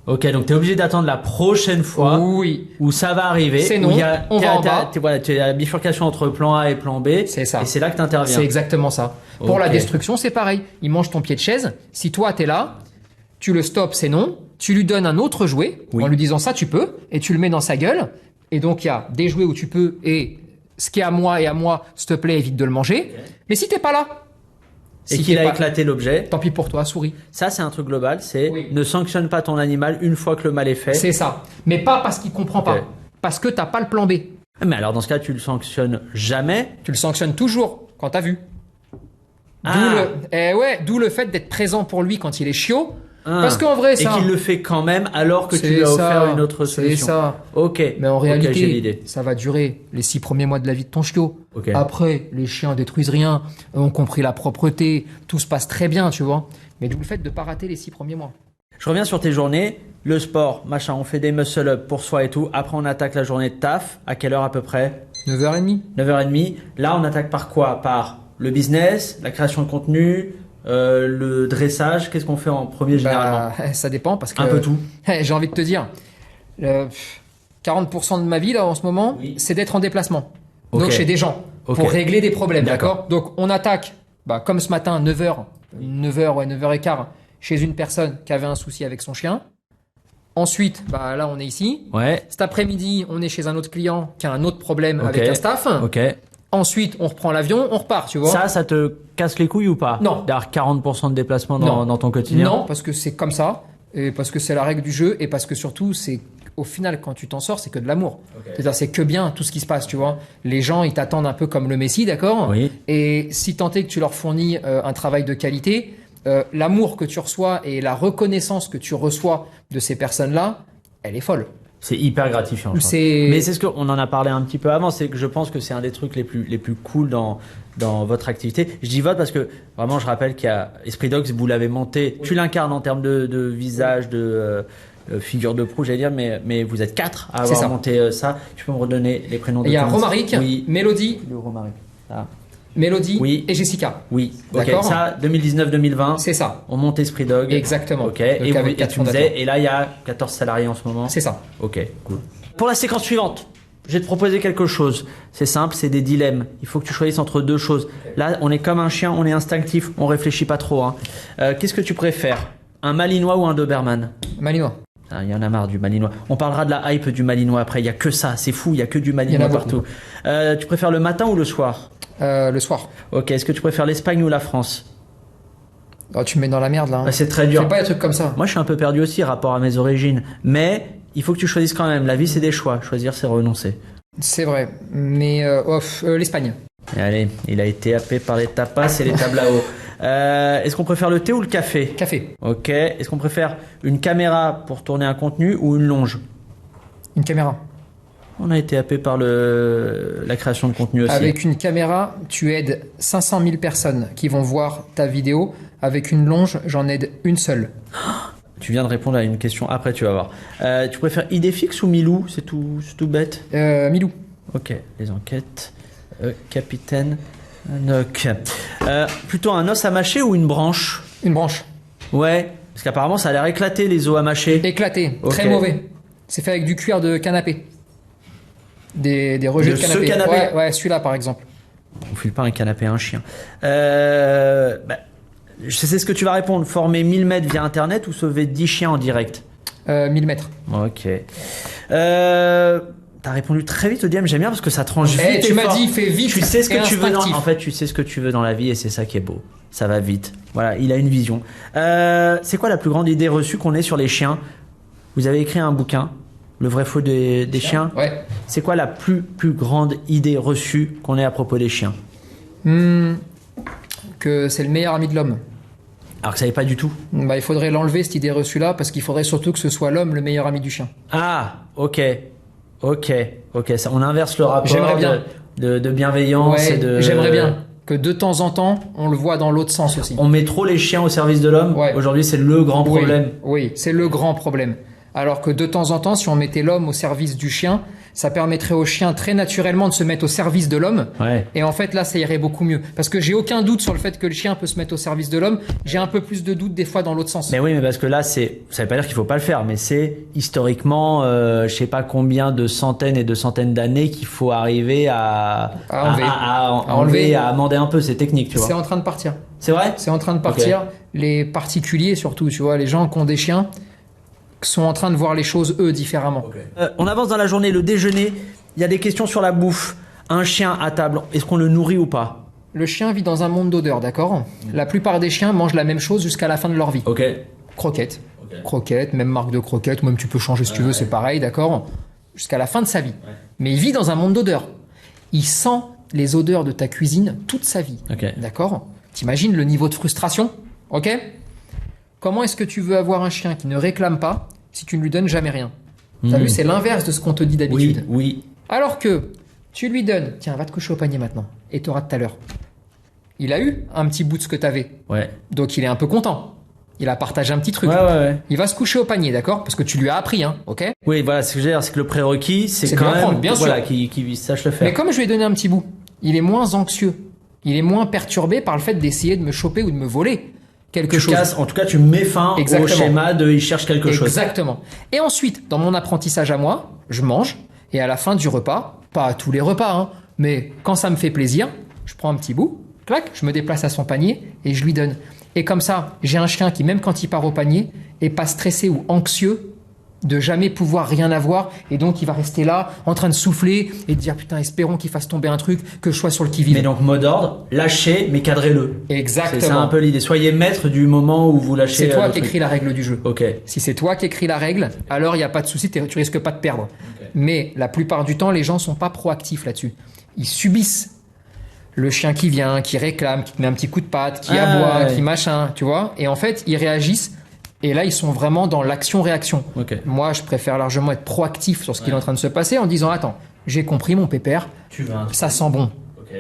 Ok, donc t'es obligé d'attendre la prochaine fois Oui. où ça va arriver. C'est où non, il y a, on va en bas. Voilà, tu as la bifurcation entre plan A et plan B. C'est ça. Et c'est là que t'interviens. C'est exactement ça. Pour Ok. la destruction, c'est pareil. Il mange ton pied de chaise. Si toi, t'es là, tu le stops, c'est non. Tu lui donnes un autre jouet Oui. en lui disant ça, tu peux, et tu le mets dans sa gueule. Et donc, il y a des jouets où tu peux, et ce qui est à moi et à moi, s'il te plaît, évite de le manger. Mais si t'es pas là, Et si qu'il t'es a pas- éclaté l'objet. tant pis pour toi, souris. Ça, c'est un truc global. C'est Oui. ne sanctionne pas ton animal une fois que le mal est fait. C'est ça. Mais pas parce qu'il comprend Ok. pas. Parce que t'as pas le plan B. Mais alors, dans ce cas, tu le sanctionnes jamais. Tu le sanctionnes toujours quand t'as vu. Ah. D'où le fait d'être présent pour lui quand il est chiot. Ah. Parce qu'en vrai, Et ça. qu'il le fait quand même alors que tu C'est lui as ça. offert une autre C'est solution. ça. Ok. Mais en Ok, j'ai réalité, l'idée. ça va durer les 6 premiers mois de la vie de ton chiot. Ok. Après, les chiens détruisent rien, ont compris la propreté, tout se passe très bien, tu vois. Mais d'où le fait de pas rater les 6 premiers mois. Je reviens sur tes journées. Le sport, machin, on fait des muscle-up pour soi et tout. Après, on attaque la journée de taf. À quelle heure à peu près? 9h30. 9h30. Là, on attaque par quoi? Par le business, la création de contenu, le dressage. Qu'est-ce qu'on fait en premier généralement? Ça dépend parce que. Un peu tout. J'ai envie de te dire. 40% de ma vie, là, en ce moment, Oui. c'est d'être en déplacement. Ok. Donc chez des gens. Ok. Pour régler des problèmes, D'accord. d'accord? Donc on attaque, comme ce matin, 9h, 9h15, chez une personne qui avait un souci avec son chien. Ensuite, là, on est ici. Ouais. Cet après-midi, on est chez un autre client qui a un autre problème Ok. avec un staff. Ok. Ensuite, on reprend l'avion, on repart, tu vois. Ça te casse les couilles ou pas? Non. D'avoir 40% de déplacement Non. dans ton quotidien? Non, parce que c'est comme ça, et parce que c'est la règle du jeu, et parce que surtout, c'est au final, quand tu t'en sors, c'est que de l'amour. C'est-à-dire, c'est que bien tout ce qui se passe, tu vois. Les gens, ils t'attendent un peu comme le Messie, d'accord? Oui. Et si tant est que tu leur fournis un travail de qualité, l'amour que tu reçois et la reconnaissance que tu reçois de ces personnes-là, elle est folle. C'est hyper gratifiant. je pense. C'est- Mais c'est ce qu'on en a parlé un petit peu avant, c'est que je pense que c'est un des trucs les plus cool dans votre activité. Je dis votre parce que vraiment je rappelle qu'il y a Esprit Dogs, vous l'avez monté, tu l'incarnes en termes de visage, de figure de proue, j'allais dire, mais vous êtes 4 à C'est avoir ça. monté ça. Tu peux me redonner les prénoms de Il y a ton- Romaric, Oui. Mélodie, Le Romaric. Ah. et Jessica. Oui. Ok. D'accord. Ça, 2019-2020. C'est ça. On monte Esprit Dog. Exactement. Ok. Donc, Et, avec quatre tu me disais, fondateurs. et là il y a 14 salariés en ce moment. C'est ça. Ok, cool. Pour la séquence suivante, je vais te proposer quelque chose. C'est simple, c'est des dilemmes. Il faut que tu choisisses entre deux choses. Là, on est comme un chien, on est instinctif, on réfléchit pas trop. Hein. Qu'est-ce que tu préfères? Un Malinois ou un Doberman? Malinois. Ah, il y en a marre du malinois. On parlera de la hype du malinois après. Il y a que ça, c'est fou. Il y a que du malinois partout. Tu préfères le matin ou le soir? Le soir. Ok. Est-ce que tu préfères l'Espagne ou la France? Oh, tu me mets dans la merde là. Hein. C'est très dur. Fais pas des trucs comme ça. Moi, je suis un peu perdu aussi rapport à mes origines. Mais il faut que tu choisisses quand même. La vie, c'est des choix. Choisir, c'est renoncer. C'est vrai. Mais l'Espagne. Et allez, il a été happé par les tapas et les tables à eau. Est-ce qu'on préfère le thé ou le café? Café. Ok. Est-ce qu'on préfère une caméra pour tourner un contenu ou une longe? Une caméra. On a été happé par la création de contenu aussi. Avec une caméra, tu aides 500 000 personnes qui vont voir ta vidéo. Avec une longe, j'en aide une seule. Tu viens de répondre à une question, après tu vas voir. Tu préfères Idéfix ou Milou? C'est tout bête. Milou. Ok, les enquêtes. Capitaine Nock. Plutôt un os à mâcher ou une branche? Une branche. Ouais, parce qu'apparemment ça a l'air éclaté les os à mâcher. Éclaté, Ok. très mauvais. C'est fait avec du cuir de canapé. Des rejets de ce canapé. canapé Ouais, celui-là par exemple. On file pas un canapé à un chien. Je sais ce que tu vas répondre. Former 1000 mètres via internet ou sauver 10 chiens en direct? 1000 mètres. Ok. T'as répondu très vite au DM, j'aime bien parce que ça tranche vite. Tu et m'as fort. dit, fais vite. Tu sais ce que et tu veux dans... instinctif. En fait, tu sais ce que tu veux dans la vie et c'est ça qui est beau. Ça va vite. Voilà, il a une vision. C'est quoi la plus grande idée reçue qu'on ait sur les chiens? Vous avez écrit un bouquin, Le vrai faux des chiens. Ouais. C'est quoi la plus grande idée reçue qu'on ait à propos des chiens? Que c'est le meilleur ami de l'homme. Alors que ça n'est pas du tout. Bah, il faudrait l'enlever cette idée reçue là parce qu'il faudrait surtout que ce soit l'homme le meilleur ami du chien. Ah, ok, ça, on inverse le rapport J'aimerais bien. de bienveillance Ouais, et de... j'aimerais bien que de temps en temps on le voit dans l'autre sens aussi. On met trop les chiens au service de l'homme. Ouais. Aujourd'hui, c'est le grand problème. Oui, c'est le grand problème. Alors que de temps en temps, si on mettait l'homme au service du chien, ça permettrait au chien très naturellement de se mettre au service de l'homme. Ouais. Et en fait, là, ça irait beaucoup mieux. Parce que j'ai aucun doute sur le fait que le chien peut se mettre au service de l'homme. J'ai un peu plus de doute des fois dans l'autre sens. Mais oui, mais parce que là, ça veut pas dire qu'il faut pas le faire, mais c'est historiquement, je sais pas combien de centaines et de centaines d'années qu'il faut arriver à enlever, à amender un peu ces techniques, tu vois. C'est en train de partir. C'est vrai? C'est en train de partir. Ok. Les particuliers, surtout, tu vois, les gens qui ont des chiens, sont en train de voir les choses, eux, différemment. On avance dans la journée, le déjeuner. Il y a des questions sur la bouffe. Un chien à table, est-ce qu'on le nourrit ou pas? Le chien vit dans un monde d'odeurs, d'accord? La plupart des chiens mangent la même chose jusqu'à la fin de leur vie. Ok. Croquettes. Croquettes, même marque de croquettes, ou même tu peux changer si tu veux, c'est pareil, d'accord? Jusqu'à la fin de sa vie. Mais il vit dans un monde d'odeurs. Il sent les odeurs de ta cuisine toute sa vie. Ok. D'accord? T'imagines le niveau de frustration? Ok? Comment est-ce que tu veux avoir un chien qui ne réclame pas si tu ne lui donnes jamais rien? T'as vu, c'est l'inverse de ce qu'on te dit d'habitude. Oui. Alors que tu lui donnes, tiens, va te coucher au panier maintenant, et t'auras tout à l'heure. Il a eu un petit bout de ce que t'avais. Ouais. Donc il est un peu content. Il a partagé un petit truc. Ouais. Il va se coucher au panier, d'accord? Parce que tu lui as appris, hein, ok? Oui, voilà, ce que je veux dire, c'est que le prérequis, c'est C'est quand de même, l'apprendre, bien sûr. voilà, qu'il sache le faire. Mais comme je lui ai donné un petit bout, il est moins anxieux. Il est moins perturbé par le fait d'essayer de me choper ou de me voler quelque chose. En tout cas, tu mets fin Exactement. au schéma de il cherche quelque chose. Exactement. Et ensuite, dans mon apprentissage à moi, je mange, et à la fin du repas, pas à tous les repas, hein, mais quand ça me fait plaisir, je prends un petit bout, clac, je me déplace à son panier et je lui donne. Et comme ça, j'ai un chien qui, même quand il part au panier, est pas stressé ou anxieux de jamais pouvoir rien avoir, et donc il va rester là, en train de souffler, et de dire putain, espérons qu'il fasse tomber un truc, que je sois sur le qui-vive. Mais donc, mot d'ordre, lâchez, mais cadrez-le. Exactement. C'est ça un peu l'idée. Soyez maître du moment où vous lâchez. C'est toi le qui truc. écris la règle du jeu. Ok. Si c'est toi qui écris la règle, alors il n'y a pas de souci, tu risques pas de perdre. Mais la plupart du temps, les gens sont pas proactifs là-dessus. Ils subissent le chien qui vient, qui réclame, qui te met un petit coup de patte, qui aboie, ouais. qui machin, tu vois. Et en fait, ils réagissent. Et là, ils sont vraiment dans l'action-réaction. Ok. Moi, je préfère largement être proactif sur ce qui est en train de se passer en disant, attends, j'ai compris mon pépère, Tu veux un truc. ça sent bon. Ok.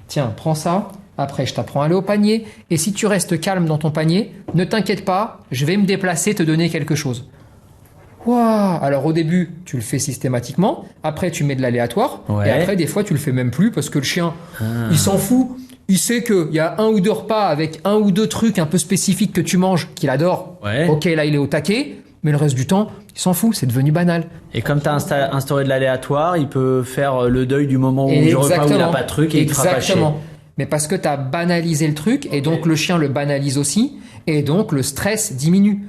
Tiens, prends ça. Après, je t'apprends à aller au panier. Et si tu restes calme dans ton panier, ne t'inquiète pas, je vais me déplacer, te donner quelque chose. Waouh! Alors au début, tu le fais systématiquement. Après, tu mets de l'aléatoire. Ouais. Et après, des fois, tu le fais même plus parce que le chien, il s'en fout. Il sait qu'il y a un ou deux repas avec un ou deux trucs un peu spécifiques que tu manges qu'il adore. Ouais. Ok, là, il est au taquet. Mais le reste du temps, il s'en fout. C'est devenu banal. Et comme tu as instauré de l'aléatoire, il peut faire le deuil du moment où du repas où il n'a pas de truc et il te fera pas chier. Exactement. Mais parce que tu as banalisé le truc, et donc le chien le banalise aussi, et donc le stress diminue.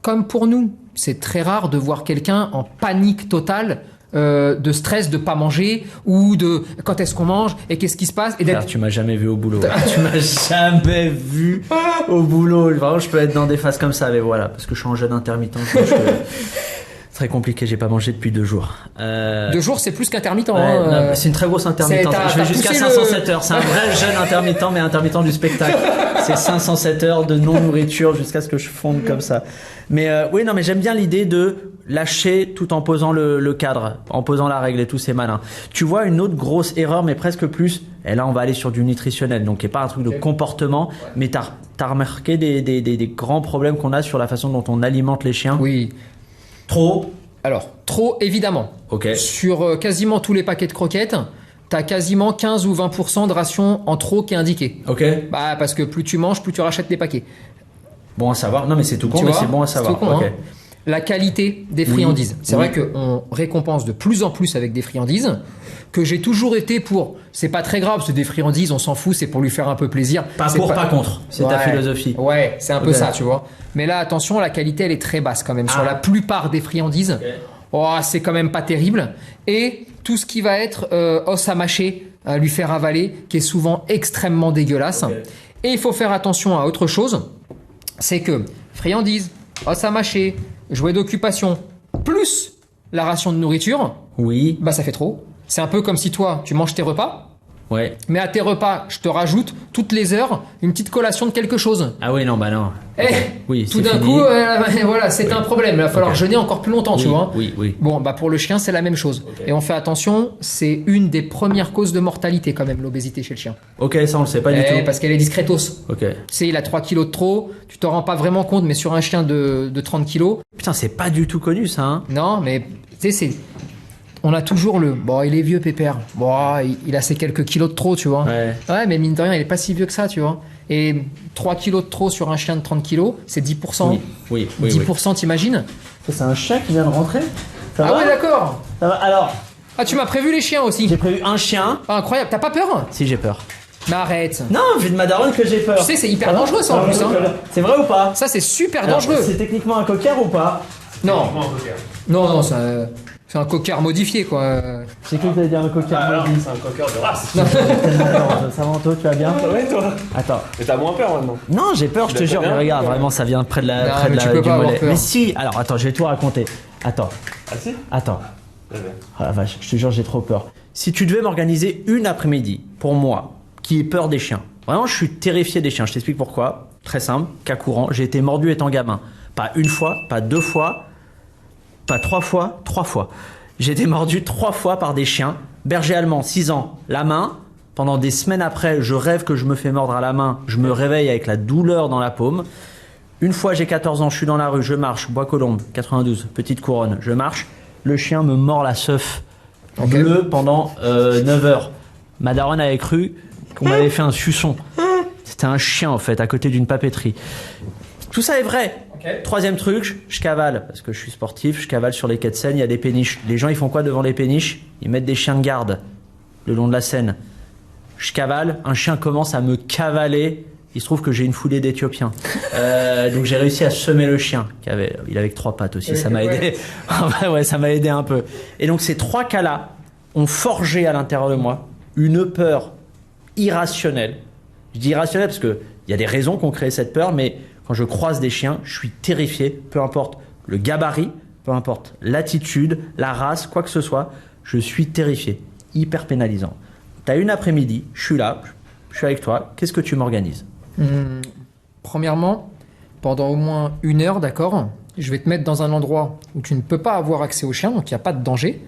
Comme pour nous. c'est très rare de voir quelqu'un en panique totale, de stress de pas manger ou de quand est-ce qu'on mange et qu'est-ce qui se passe et Frère, d'être tu m'as jamais vu au boulot. Tu m'as jamais vu au boulot. Vraiment, je peux être dans des phases comme ça, mais voilà, parce que je suis en jeûne intermittent. Très compliqué, j'ai pas mangé depuis 2 jours. 2 jours, c'est plus qu'intermittent. Ouais, non, c'est une très grosse intermittence. t'as- Je vais t'as jusqu'à poussé 507 heures. C'est un vrai jeûne intermittent, mais intermittent du spectacle. C'est 507 heures de non-nourriture jusqu'à ce que je fonde comme ça. Mais oui, non, mais j'aime bien l'idée de lâcher tout en posant le cadre, en posant la règle et tout, c'est malin. Tu vois, une autre grosse erreur, mais presque plus, et là on va aller sur du nutritionnel, donc qui est pas un truc de comportement, mais t'as remarqué des grands problèmes qu'on a sur la façon dont on alimente les chiens. Oui. Trop. Alors, trop évidemment. Ok. Sur quasiment tous les paquets de croquettes, t'as quasiment 15 ou 20% de ration en trop qui est indiqué. Ok. Bah, parce que plus tu manges, plus tu rachètes des paquets. Bon à savoir. Non mais c'est tout con, Tu mais vois, c'est bon à c'est savoir. tout con, Ok. hein. La qualité des friandises. C'est Oui. vrai qu'on récompense de plus en plus avec des friandises, que j'ai toujours été pour. C'est pas très grave, c'est des friandises, on s'en fout, c'est pour lui faire un peu plaisir. Pas C'est pour, pas contre. C'est ta Ouais. philosophie. Ouais, c'est un peu Ok. ça, tu vois. Mais là, attention, la qualité, elle est très basse quand même. Sur Ah. la plupart des friandises, oh, c'est quand même pas terrible. Et tout ce qui va être os à mâcher, à lui faire avaler, qui est souvent extrêmement dégueulasse. Ok. Et il faut faire attention à autre chose, c'est que friandises, os à mâcher, jouets d'occupation, plus la ration de nourriture, Oui. bah ça fait trop. C'est un peu comme si toi, tu manges tes repas, Ouais. mais à tes repas, je te rajoute toutes les heures une petite collation de quelque chose. Ah oui, non, bah non. Eh, Oui, tout c'est d'un fini. coup, voilà, c'est un problème. Il va falloir Ok. jeûner encore plus longtemps, Oui, tu vois. oui, oui. Bon, bah pour le chien, c'est la même chose. Et on fait attention, c'est une des premières causes de mortalité quand même, l'obésité chez le chien. Ok, ça on le sait pas du tout. Parce qu'elle est discretos. Ok. Tu sais, il a 3 kilos de trop, tu t'en rends pas vraiment compte, mais sur un chien de 30 kilos, Putain, c'est pas du tout connu ça. Hein. non, mais tu sais, c'est. On a toujours le. Bon, il est vieux, Pépère. Bon, il a ses quelques kilos de trop, tu vois. Ouais. Ouais, mais mine de rien, il est pas si vieux que ça, tu vois. Et 3 kilos de trop sur un chien de 30 kilos, c'est 10%. Oui, oui, oui. 10%, t'imagines? C'est un chien qui vient de rentrer. Ça Ah va ouais, d'accord. Ça va. Alors, Ah, tu m'as prévu les chiens aussi. j'ai prévu un chien. Ah, incroyable, t'as pas peur? Si j'ai peur. Mais arrête. Non, vu de ma daronne que j'ai peur. Tu sais, c'est hyper Ça va dangereux, ça, en plus, hein. C'est vrai ou pas? Ça, c'est super Alors, dangereux. c'est techniquement un cocker ou pas? Non. Non, c'est un coquard modifié, quoi. J'ai cru que t'allais dire un cocker. Alors, maudit. c'est un cocker de race. Ça va Anto, tu vas bien? Ouais, toi. Attends. Mais t'as moins peur maintenant. Non, j'ai peur, je te l'as jure. fait Mais bien regarde, vraiment, ça vient près de la, Non, près de mais tu la peux du pas avoir mollet. peur. Mais si. Alors, attends, je vais tout raconter. Attends, Ah si attends. Ouais. Oh la vache, je te jure, j'ai trop peur. Si tu devais m'organiser une après-midi, pour moi, qui ai peur des chiens, vraiment, je suis terrifié des chiens. Je t'explique pourquoi. Très simple, cas courant. J'ai été mordu étant gamin. Pas une fois, pas 2 fois, pas 3 fois, 3 fois. J'ai été mordu 3 fois par des chiens. Berger allemand, 6 ans, la main. Pendant des semaines après, je rêve que je me fais mordre à la main. Je me réveille avec la douleur dans la paume. Une fois, j'ai 14 ans, je suis dans la rue, je marche, Bois-Colombes, 92, petite couronne, je marche. Le chien me mord la seuf bleue pendant 9 heures. Ma daronne avait cru qu'on m'avait fait un suçon. C'était un chien, en fait, à côté d'une papeterie. Tout ça est vrai. Troisième truc, je cavale, parce que je suis sportif, je cavale sur les quais de Seine, il y a des péniches. Les gens, ils font quoi devant les péniches? Ils mettent des chiens de garde le long de la Seine. Je cavale, un chien commence à me cavaler. Il se trouve que j'ai une foulée d'Éthiopiens. Donc j'ai réussi à semer le chien. Il avait que 3 pattes aussi, ça m'a aidé. Ouais, ça m'a aidé un peu. Et donc ces 3 cas-là ont forgé à l'intérieur de moi une peur irrationnelle. Je dis irrationnelle parce qu'il y a des raisons qui ont créé cette peur, mais quand je croise des chiens, je suis terrifié, peu importe le gabarit, peu importe l'attitude, la race, quoi que ce soit, je suis terrifié, hyper pénalisant. T'as une après-midi, je suis là, je suis avec toi, qu'est-ce que tu m'organises? Premièrement, pendant au moins 1 heure, d'accord, je vais te mettre dans un endroit où tu ne peux pas avoir accès aux chiens, donc il n'y a pas de danger.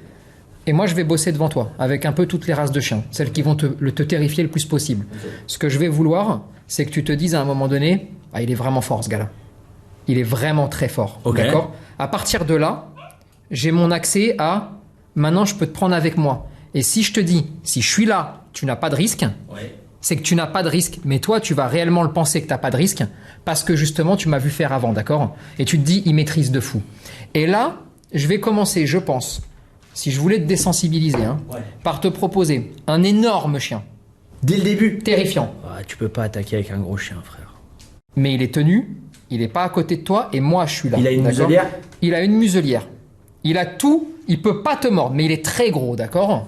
Et moi, je vais bosser devant toi, avec un peu toutes les races de chiens, celles qui vont te terrifier le plus possible. Ce que je vais vouloir, c'est que tu te dises à un moment donné, ah, il est vraiment fort ce gars-là. Il est vraiment très fort. Ok. D'accord. À partir de là, j'ai mon accès à, maintenant, je peux te prendre avec moi. Et si je te dis, si je suis là, tu n'as pas de risque, c'est que tu n'as pas de risque, mais toi, tu vas réellement le penser que tu n'as pas de risque, parce que justement, tu m'as vu faire avant, d'accord? Et tu te dis, il maîtrise de fou. Et là, je vais commencer, je pense, si je voulais te désensibiliser, hein, par te proposer un énorme chien, Dès le début. terrifiant, Ah, tu peux pas attaquer avec un gros chien, frère. mais il est tenu, il n'est pas à côté de toi, et moi, je suis là. Il a une d'accord muselière? Il a une muselière. Il a tout. Il peut pas te mordre, mais il est très gros, d'accord?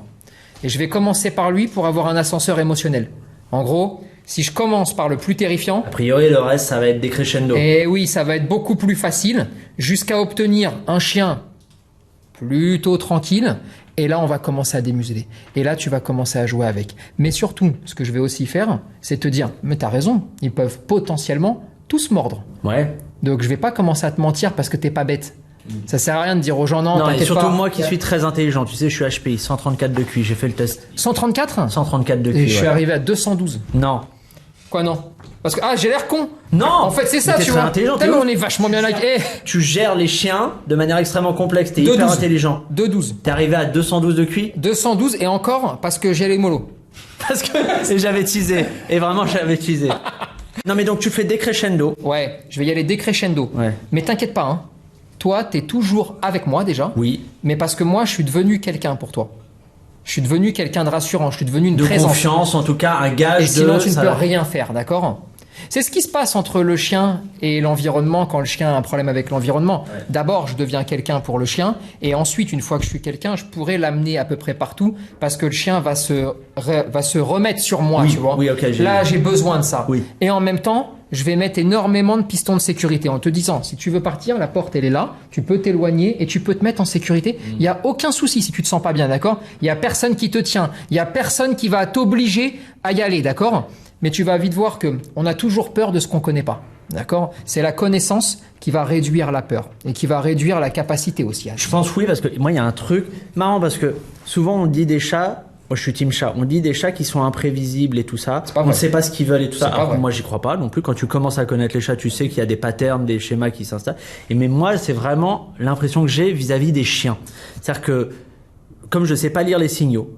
Et je vais commencer par lui pour avoir un ascenseur émotionnel. En gros, si je commence par le plus terrifiant, A priori, le reste, ça va être décrescendo. et oui, ça va être beaucoup plus facile, jusqu'à obtenir un chien plutôt tranquille. Et là, on va commencer à démuseler. Et là, tu vas commencer à jouer avec. Mais surtout, ce que je vais aussi faire, c'est te dire, mais t'as raison, ils peuvent potentiellement tous mordre. Ouais. Donc, je vais pas commencer à te mentir parce que t'es pas bête. Ça sert à rien de dire aux gens, non, Non, et t'inquiète surtout pas. moi qui suis très intelligent. Tu sais, je suis HPI, 134 de QI. J'ai fait le test. 134? 134 de Et QI. je suis ouais. arrivé à 212. Non. Quoi, non? Parce que, j'ai l'air con. Non. En fait, c'est ça, Mais t'es tu très vois. intelligent, Putain, t'es mais ouf. on est vachement bien là. Tu gères les chiens de manière extrêmement complexe. T'es 2,12. hyper intelligent. 212. T'es arrivé à 212 de QI 212 et encore parce que j'ai les mollos. parce que et j'avais teasé. Et vraiment, j'avais teasé. Non, mais donc tu fais décrescendo. Ouais, je vais y aller décrescendo. Ouais. Mais t'inquiète pas, hein. Toi, t'es toujours avec moi déjà. Oui. Mais parce que moi, je suis devenu quelqu'un pour toi. Je suis devenu quelqu'un de rassurant. Je suis devenu une De présence. confiance, en tout cas, un gage Et sinon, tu ne ça peux va. rien faire, d'accord? C'est ce qui se passe entre le chien et l'environnement quand le chien a un problème avec l'environnement. Ouais. D'abord, je deviens quelqu'un pour le chien, et ensuite, une fois que je suis quelqu'un, je pourrais l'amener à peu près partout parce que le chien va se remettre sur moi, Oui, tu vois. oui, ok, Là, j'ai besoin de ça. Oui. Et en même temps, je vais mettre énormément de pistons de sécurité en te disant, si tu veux partir, la porte, elle est là, tu peux t'éloigner et tu peux te mettre en sécurité. Il n'y a aucun souci si tu te sens pas bien, d'accord? Il y a personne qui te tient. Il y a personne qui va t'obliger à y aller, d'accord? Mais tu vas vite voir que on a toujours peur de ce qu'on connaît pas. D'accord? C'est la connaissance qui va réduire la peur et qui va réduire la capacité aussi. Je pense oui, parce que moi, il y a un truc marrant, parce que souvent, on dit des chats. Moi, je suis team chat. On dit des chats qui sont imprévisibles et tout ça. pas On ne vrai. sait pas ce qu'ils veulent et tout ça. C'est pas Alors, vrai. moi, j'y crois pas non plus. Quand tu commences à connaître les chats, tu sais qu'il y a des patterns, des schémas qui s'installent. Et mais moi, c'est vraiment l'impression que j'ai vis-à-vis des chiens. C'est-à-dire que, comme je sais pas lire les signaux,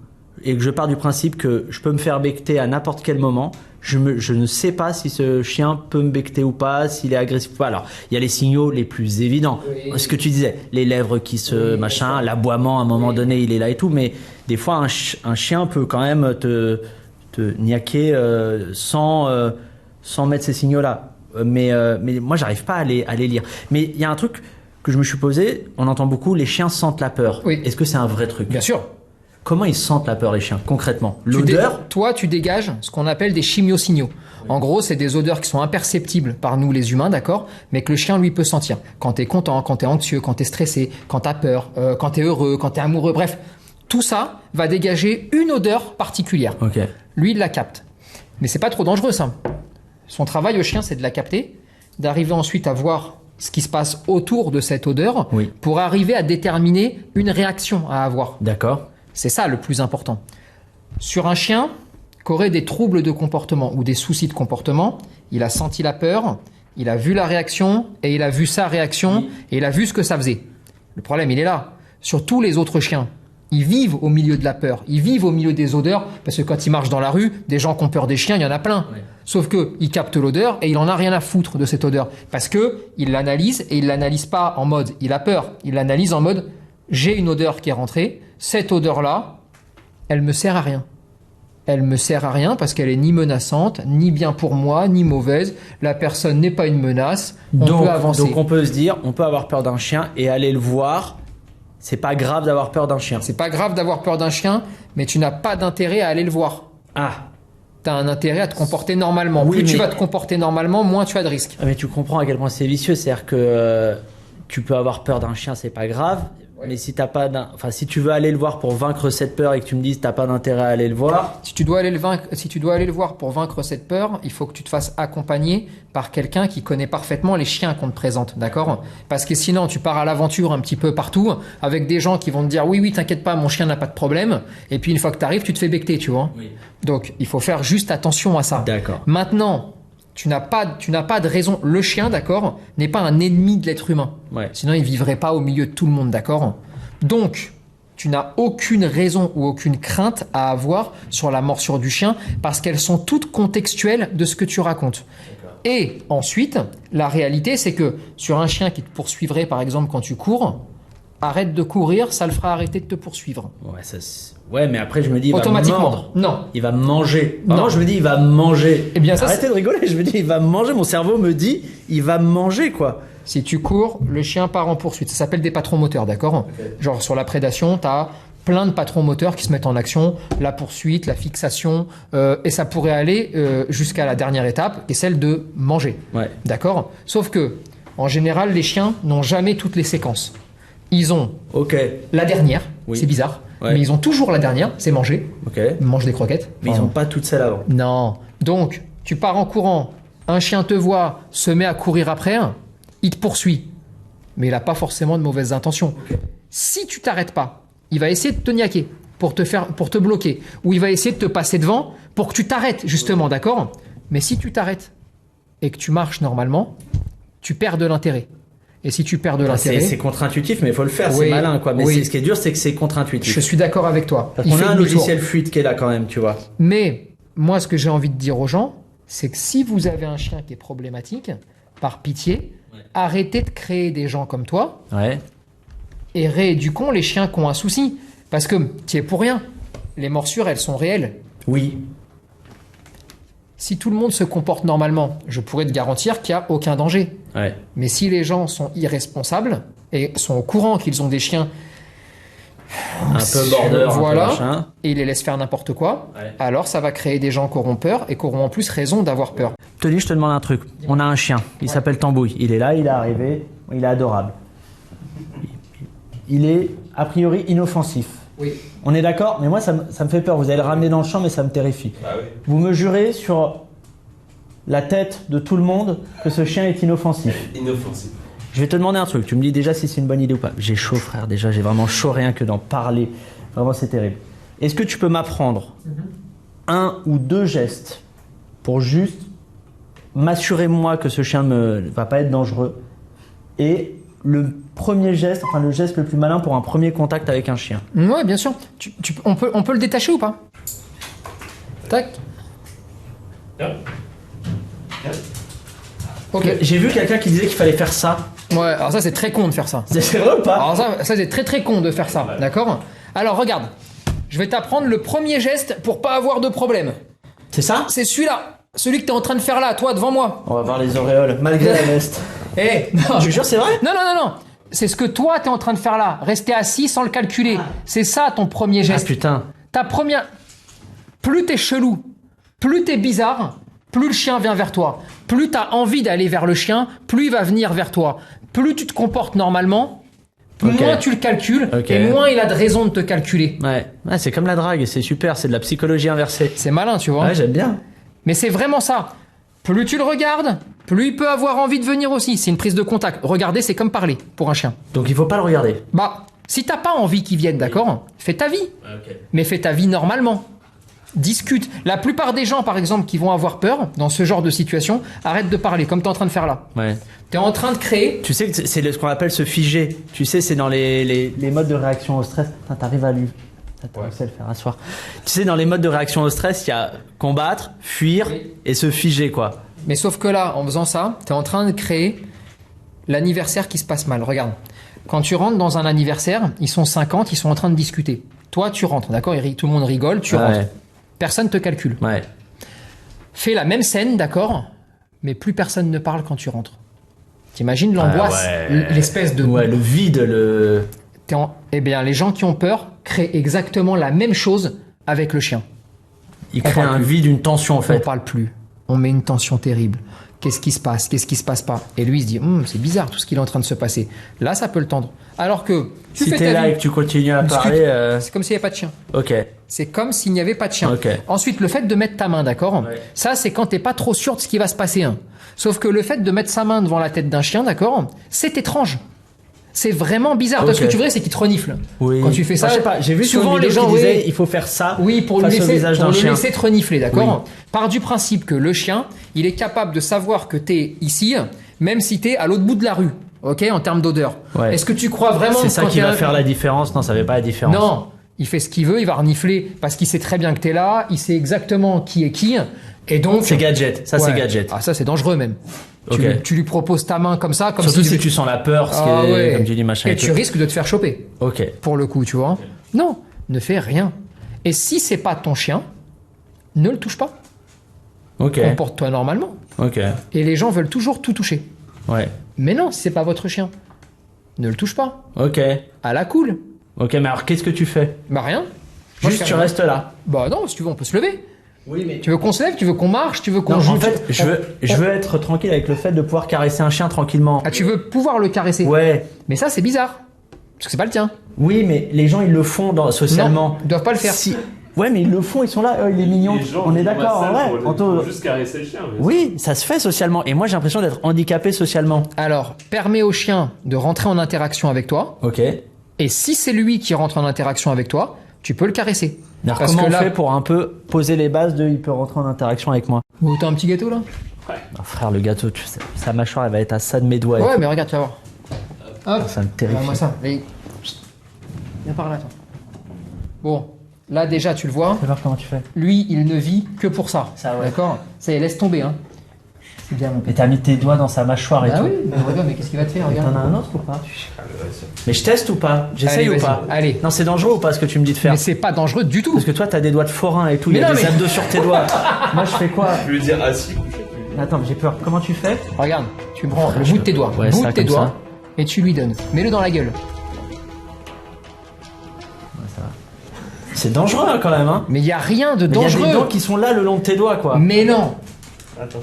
et que je pars du principe que je peux me faire becter à n'importe quel moment, je ne sais pas si ce chien peut me becter ou pas, s'il est agressif ou pas. Alors, il y a les signaux les plus évidents. Oui. Ce que tu disais, les lèvres qui se machin, l'aboiement à un moment donné, il est là et tout. Mais des fois, un chien peut quand même te niaquer sans mettre ces signaux-là. Mais moi, j'arrive pas à les lire. Mais il y a un truc que je me suis posé. On entend beaucoup, les chiens sentent la peur. Oui. Est-ce que c'est un vrai truc? Bien sûr. Comment ils sentent la peur, les chiens, concrètement? L'odeur? Toi, tu dégages ce qu'on appelle des chimiosignaux. En gros, c'est des odeurs qui sont imperceptibles par nous les humains, d'accord? Mais que le chien, lui, peut sentir. Quand t'es content, quand t'es anxieux, quand t'es stressé, quand t'as peur, quand t'es heureux, quand t'es amoureux, bref. Tout ça va dégager une odeur particulière. Ok. Lui, il la capte. Mais c'est pas trop dangereux, ça. Son travail au chien, c'est de la capter, d'arriver ensuite à voir ce qui se passe autour de cette odeur Oui. pour arriver à déterminer une réaction à avoir. D'accord. C'est ça le plus important. Sur un chien qui aurait des troubles de comportement ou des soucis de comportement, il a senti la peur, il a vu la réaction et il a vu sa réaction Oui. et il a vu ce que ça faisait. Le problème, il est là. Sur tous les autres chiens, ils vivent au milieu de la peur, ils vivent au milieu des odeurs, parce que quand ils marchent dans la rue, des gens qui ont peur des chiens, il y en a plein. Ouais. Sauf que il capte l'odeur et il en a rien à foutre de cette odeur, parce que il l'analyse et il l'analyse pas en mode il a peur, il l'analyse en mode j'ai une odeur qui est rentrée, cette odeur-là, elle me sert à rien. Elle me sert à rien parce qu'elle est ni menaçante, ni bien pour moi, ni mauvaise. La personne n'est pas une menace. On peut avancer. Donc on peut se dire, on peut avoir peur d'un chien et aller le voir. C'est pas grave d'avoir peur d'un chien. C'est pas grave d'avoir peur d'un chien, mais tu n'as pas d'intérêt à aller le voir. Ah. Tu as un intérêt à te comporter normalement. Oui, Plus tu mais- vas te comporter normalement, moins tu as de risques. Ah, mais tu comprends à quel point c'est vicieux. C'est-à-dire que tu peux avoir peur d'un chien, c'est pas grave. Mais si t'as pas si tu veux aller le voir pour vaincre cette peur et que tu me dises t'as pas d'intérêt à aller le voir. Si tu dois aller le voir pour vaincre cette peur, il faut que tu te fasses accompagner par quelqu'un qui connaît parfaitement les chiens qu'on te présente, d'accord? Parce que sinon, tu pars à l'aventure un petit peu partout avec des gens qui vont te dire oui, t'inquiète pas, mon chien n'a pas de problème. Et puis une fois que tu arrives, tu te fais becter, tu vois. Oui. Donc, il faut faire juste attention à ça. D'accord. Maintenant, tu n'as pas de raison. Le chien, d'accord, n'est pas un ennemi de l'être humain. Ouais. Sinon, il vivrait pas au milieu de tout le monde, d'accord? Donc, tu n'as aucune raison ou aucune crainte à avoir sur la morsure du chien parce qu'elles sont toutes contextuelles de ce que tu racontes. Et ensuite, la réalité, c'est que sur un chien qui te poursuivrait, par exemple, quand tu cours, arrête de courir, ça le fera arrêter de te poursuivre. Ouais, mais après je me dis il va me Automatiquement. mordre. Non. Il va me manger. Non. Vraiment, je me dis il va me manger. Eh bien, ça, arrêtez de rigoler. Je me dis il va me manger. Mon cerveau me dit il va me manger quoi. Si tu cours, le chien part en poursuite. Ça s'appelle des patrons moteurs, d'accord? Genre sur la prédation, tu as plein de patrons moteurs qui se mettent en action, la poursuite, la fixation, et ça pourrait aller jusqu'à la dernière étape, qui est celle de manger. Ouais. D'accord? Sauf que, en général, les chiens n'ont jamais toutes les séquences. Ils ont Ok. la dernière, Oui. c'est bizarre, Ouais. mais ils ont toujours la dernière, c'est manger. Ok. Ils mangent des croquettes. Mais ils ont pas toutes celles avant. Non. Donc, tu pars en courant, un chien te voit, se met à courir après, il te poursuit. Mais il n'a pas forcément de mauvaises intentions. Si tu t'arrêtes pas, il va essayer de te niaquer pour te bloquer. Ou il va essayer de te passer devant pour que tu t'arrêtes, justement, d'accord? Mais si tu t'arrêtes et que tu marches normalement, tu perds de l'intérêt. Et si tu perds de l'intérêt... C'est contre-intuitif, mais il faut le faire, Oui, c'est malin, quoi. Mais oui. ce qui est dur, c'est que c'est contre-intuitif. Je suis d'accord avec toi. Parce Il qu'on fait a un demi-tour. logiciel fluide qui est là quand même, tu vois. Mais moi, ce que j'ai envie de dire aux gens, c'est que si vous avez un chien qui est problématique, par pitié, arrêtez de créer des gens comme toi Ouais. et rééduquons les chiens qui ont un souci. Parce que tu es pour rien. Les morsures, elles sont réelles. Oui. Si tout le monde se comporte normalement, je pourrais te garantir qu'il n'y a aucun danger. Ouais. Mais si les gens sont irresponsables et sont au courant qu'ils ont des chiens Un peu border, voilà, un peu machin. et ils les laissent faire n'importe quoi, Ouais. alors ça va créer des gens qui auront peur et qui auront en plus raison d'avoir peur. Tony, je te demande un truc. On a un chien, il s'appelle Tambouille. Il est là, il est arrivé, il est adorable. Il est a priori inoffensif. Oui. On est d'accord? Mais moi, ça me fait peur. Vous allez le ramener dans le champ, mais ça me terrifie. Vous me jurez sur la tête de tout le monde que ce chien est inoffensif. Inoffensif. Je vais te demander un truc. Tu me dis déjà si c'est une bonne idée ou pas. J'ai chaud, frère. Déjà, j'ai vraiment chaud rien que d'en parler. Vraiment, c'est terrible. Est-ce que tu peux m'apprendre un ou deux gestes pour juste m'assurer moi que ce chien ne va pas être dangereux et le premier geste, enfin le geste le plus malin pour un premier contact avec un chien? Ouais, bien sûr. On peut le détacher ou pas? Tac. Ok. J'ai vu quelqu'un qui disait qu'il fallait faire ça. Ouais, alors ça c'est très con de faire ça. C'est vrai ou pas? Alors ça c'est très con de faire ça, d'accord? Alors regarde, je vais t'apprendre le premier geste pour pas avoir de problème. C'est ça? C'est celui-là, celui que t'es en train de faire là, toi, devant moi. On va voir les auréoles, malgré la veste. Eh, non. Je jure, c'est vrai? Non. C'est ce que toi t'es en train de faire là. Rester assis sans le calculer. C'est ça ton premier Ah geste. putain. Ta première... Plus t'es chelou, plus t'es bizarre, plus le chien vient vers toi. Plus t'as envie d'aller vers le chien, plus il va venir vers toi. Plus tu te comportes normalement, Ok. moins tu le calcules, Ok. et moins il a de raison de te calculer. Ouais, c'est comme la drague, c'est super, c'est de la psychologie inversée. C'est malin, tu vois. Ouais, j'aime bien. Mais c'est vraiment ça. Plus tu le regardes, plus il peut avoir envie de venir aussi. C'est une prise de contact. Regarder, c'est comme parler pour un chien. Donc il faut pas le regarder. Bah, si t'as pas envie qu'il vienne, d'accord, fais ta vie. Mais fais ta vie normalement. Discute. La plupart des gens, par exemple, qui vont avoir peur dans ce genre de situation, arrête de parler, comme t'es en train de faire là. Ouais. T'es en train de créer. Tu sais que c'est ce qu'on appelle se figer. Tu sais, c'est dans les modes de réaction au stress. Putain, t'arrives à lui. T'as réussi à le faire asseoir. Tu sais, dans les modes de réaction au stress, il y a combattre, fuir Oui. et se figer, quoi. Mais sauf que là, en faisant ça, t'es en train de créer l'anniversaire qui se passe mal. Regarde. Quand tu rentres dans un anniversaire, ils sont 50, ils sont en train de discuter. Toi, tu rentres, d'accord? Tout le monde rigole, tu rentres. Personne te calcule. Ouais. Fais la même scène, d'accord? Mais plus personne ne parle quand tu rentres. T'imagines l'angoisse, ouais. l'espèce de... Ouais, le vide, le. Eh bien, les gens qui ont peur créent exactement la même chose avec le chien. Il crée un vide, une tension, en On fait. parle plus. On met une tension terrible. Qu'est-ce qui se passe? Qu'est-ce qui se passe pas? Et lui, il se dit, c'est bizarre tout ce qui est en train de se passer. Là, ça peut le tendre. Alors que tu Si fais t'es ta là vie, et que tu continues à discute. parler. C'est comme s'il n'y avait pas de chien. Ok. C'est comme s'il n'y avait pas de chien. Ok. Ensuite, le fait de mettre ta main, d'accord? Ouais. Ça, c'est quand t'es pas trop sûr de ce qui va se passer. Hein. Sauf que le fait de mettre sa main devant la tête d'un chien, d'accord? C'est étrange. C'est vraiment bizarre. Toi, Ok. ce que tu voudrais, c'est qu'il te renifle. Oui. Quand tu fais ça, Enfin, je sais pas, j'ai vu sur souvent une les vidéo gens qui disait oui, il faut faire ça oui, pour le face au laisser, visage pour d'un le chien. laisser te renifler, d'accord? Oui. Part du principe que le chien, il est capable de savoir que t'es ici, même si t'es à l'autre bout de la rue, ok, en termes d'odeur. Ouais. Est-ce que tu crois vraiment C'est que ça quand qui il y a va un- faire la différence? Non, ça fait pas la différence. Non, il fait ce qu'il veut, il va renifler parce qu'il sait très bien que t'es là, il sait exactement qui est qui, et donc. C'est gadget. Ça, c'est Ouais. gadget. Ah, ça, c'est dangereux même. Ok. Tu lui proposes ta main comme ça, comme Surtout si si tu sens la peur, ce qui Ah est, ouais. comme tu dis, machin. Et tout. tu risques de te faire choper, Ok. pour le coup, tu vois. Non, ne fais rien. Et si c'est pas ton chien, ne le touche pas. Ok. Comporte-toi normalement. Ok. Et les gens veulent toujours tout toucher. Ouais. Mais non, si c'est pas votre chien, ne le touche pas. Ok. À la cool. Ok, mais alors qu'est-ce que tu fais? Bah rien. Moi, Juste je fais tu rien. restes là. Bah non, si tu veux, on peut se lever. Oui, mais... Tu veux qu'on se lève, tu veux qu'on marche, tu veux qu'on Non, joue. en fait, je veux être tranquille avec le fait de pouvoir caresser un chien tranquillement. Ah, tu veux pouvoir le caresser. Ouais. Mais ça, c'est bizarre. Parce que c'est pas le tien. Oui, mais les gens, ils le font socialement. Non, ils doivent pas le faire. Si... Ouais, mais ils le font, ils sont là, il est mignon. Les gens On est vont d'accord, à en la vrai. salle pour Anto- juste caresser le chien. mais Oui, ça se fait socialement. Et moi, j'ai l'impression d'être handicapé socialement. Alors, permets au chien de rentrer en interaction avec toi. Ok. Et si c'est lui qui rentre en interaction avec toi, tu peux le caresser. Alors, Parce comment que on là- fait pour un peu poser les bases de il peut rentrer en interaction avec moi? Oh, t'as un petit gâteau là? Ah, frère, le gâteau, tu sais, sa mâchoire, elle va être à ça de mes doigts. et Ouais, tout. mais regarde, tu vas voir. Hop. Ça me terrifie. Regarde-moi ça. Viens par là, toi. Bon, là déjà, tu le vois. Fais voir comment tu fais. Lui, il ne vit que pour ça. Ça, ouais. D'accord? Ça y est, laisse tomber, hein. C'est bien, mon Et t'as mis tes doigts dans sa mâchoire et Bah tout. oui, mais regarde, mais qu'est-ce qu'il va te faire? T'en Regarde. as un autre ou pas? Mais je teste ou pas? J'essaye Allez, ou vas-y. pas? Allez. Non, c'est dangereux ou pas ce que tu me dis de faire? Mais c'est pas dangereux du tout. Parce que toi, t'as des doigts de forain et tout, il y Mais a non, des mais- abdos sur tes doigts. Moi, je fais quoi? Je lui dire assis. Attends, j'ai peur. Comment tu fais? Regarde, tu prends le bout de tes doigts. Ouais, bout ça, de tes comme doigts. ça. Et tu lui donnes. Mets-le dans la gueule. C'est dangereux hein, quand même, hein? Mais il y a rien de Mais il y a dangereux. des dents qui sont là le long de tes doigts, quoi. Mais non. Attends.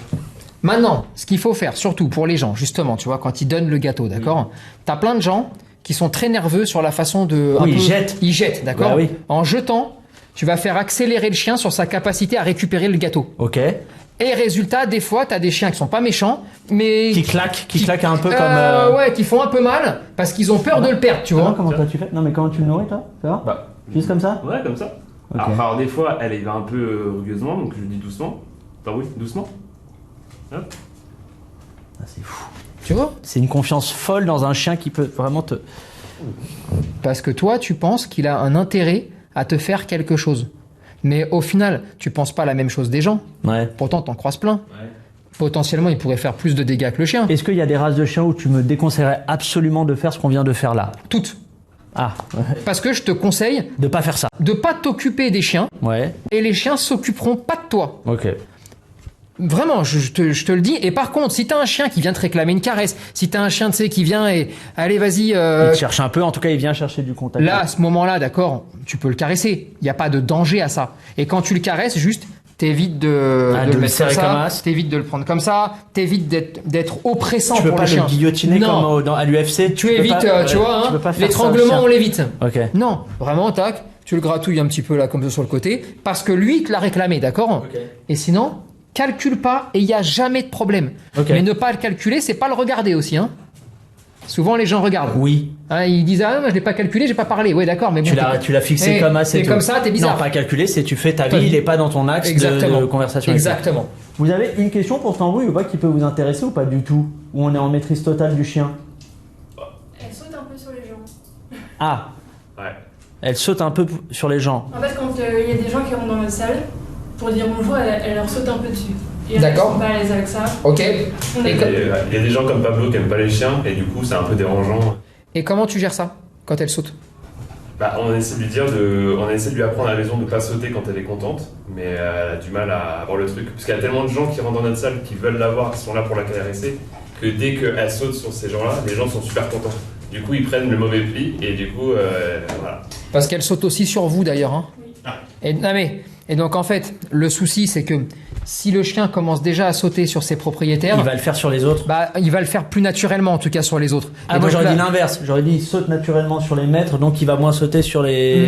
Maintenant, ce qu'il faut faire, surtout pour les gens, justement, tu vois, quand ils donnent le gâteau, d'accord? T'as plein de gens qui sont très nerveux sur la façon de. Oui, ils jettent. Ils jettent, d'accord? Bah oui. En jetant, tu vas faire accélérer le chien sur sa capacité à récupérer le gâteau. Ok. Et résultat, des fois, t'as des chiens qui sont pas méchants, mais. Qui claquent un peu comme. Ouais, qui font un peu mal parce qu'ils ont peur de le perdre, tu vois. Comment toi tu fais? Non, mais comment tu le nourris, toi? Ça va? Bah, Juste comme ça? ouais, comme ça. Ok. Alors, des fois, elle y va un peu rugueusement, donc je lui dis doucement. Enfin, oui, doucement. Hop. Ah, c'est fou. Tu vois? C'est une confiance folle dans un chien qui peut vraiment te. Parce que toi, tu penses qu'il a un intérêt à te faire quelque chose. Mais au final, tu penses pas la même chose des gens. Ouais. Pourtant, t'en croises plein. Potentiellement, il pourrait faire plus de dégâts que le chien. Est-ce qu'il y a des races de chiens où tu me déconseillerais absolument de faire ce qu'on vient de faire là? Toutes. Ah, Parce que je te conseille de pas faire ça. de pas t'occuper des chiens Ouais. et les chiens s'occuperont pas de toi. Ok. Vraiment, je te le dis. Et par contre, si t'as un chien qui vient te réclamer une caresse, si t'as un chien, tu sais, qui vient et allez, vas-y, Il te cherche un peu, en tout cas, il vient chercher du contact. là, à ce moment-là, d'accord, tu peux le caresser. Il n'y a pas de danger à ça. Et quand tu le caresses, juste, t'évites de Ah, le de le mettre serrer comme comme ça, as. t'évites de le prendre comme ça, t'évites d'être oppressant Tu peux pour pas le chien. le guillotiner Non. comme à l'UFC. Tu évites, tu vois, tu hein, peux pas faire l'étranglement, ça, on l'évite. Ok. Non, vraiment, tac, tu le gratouilles un petit peu là, comme ça sur le côté, parce que lui, il te l'a réclamé, d'accord? Ok. Et sinon, calcule pas et il n'y a jamais de problème. Ok. Mais ne pas le calculer, c'est pas le regarder aussi, hein. Souvent, les gens regardent. Oui. Hein, ils disent, ah, moi, je l'ai pas calculé, j'ai pas parlé. Ouais, d'accord, mais bon. Tu l'as fixé Eh, comme as, c'est t'es tout. comme ça, t'es bizarre. Non, pas calculé, c'est tu fais ta Toi, vie, il est pas dans ton axe de conversation. avec toi. Exactement. Vous avez une question pour Tambouille ou pas qui peut vous intéresser ou pas du tout? Où on est en maîtrise totale du chien? Elle saute un peu sur les gens. Ah, Ouais. elle saute un peu sur les gens. En fait, quand il y a des gens qui rentrent dans notre salle, pour dire bonjour, elle leur saute un peu dessus. Et D'accord. Elles sont pas à l'aise avec ça. Ok. On Et est comme- Il y a des gens comme Pablo qui aiment pas les chiens, et du coup, c'est un peu dérangeant. Et comment tu gères ça quand elle saute? Bah, on essaie de lui apprendre à la maison de pas sauter quand elle est contente, mais elle a du mal à avoir le truc. Parce qu'il y a tellement de gens qui rentrent dans notre salle, qui veulent la voir, qui sont là pour la caresser, que dès qu'elle saute sur ces gens-là, les gens sont super contents. Du coup, ils prennent le mauvais pli, et du coup, voilà. Parce qu'elle saute aussi sur vous d'ailleurs. Hein. Et donc en fait, le souci c'est que si le chien commence déjà à sauter sur ses propriétaires, Il va le faire sur les autres. bah, il va le faire plus naturellement en tout cas sur les autres. Ah, Et moi donc j'aurais là- dit l'inverse. J'aurais dit il saute naturellement sur les maîtres, donc il va moins sauter sur les.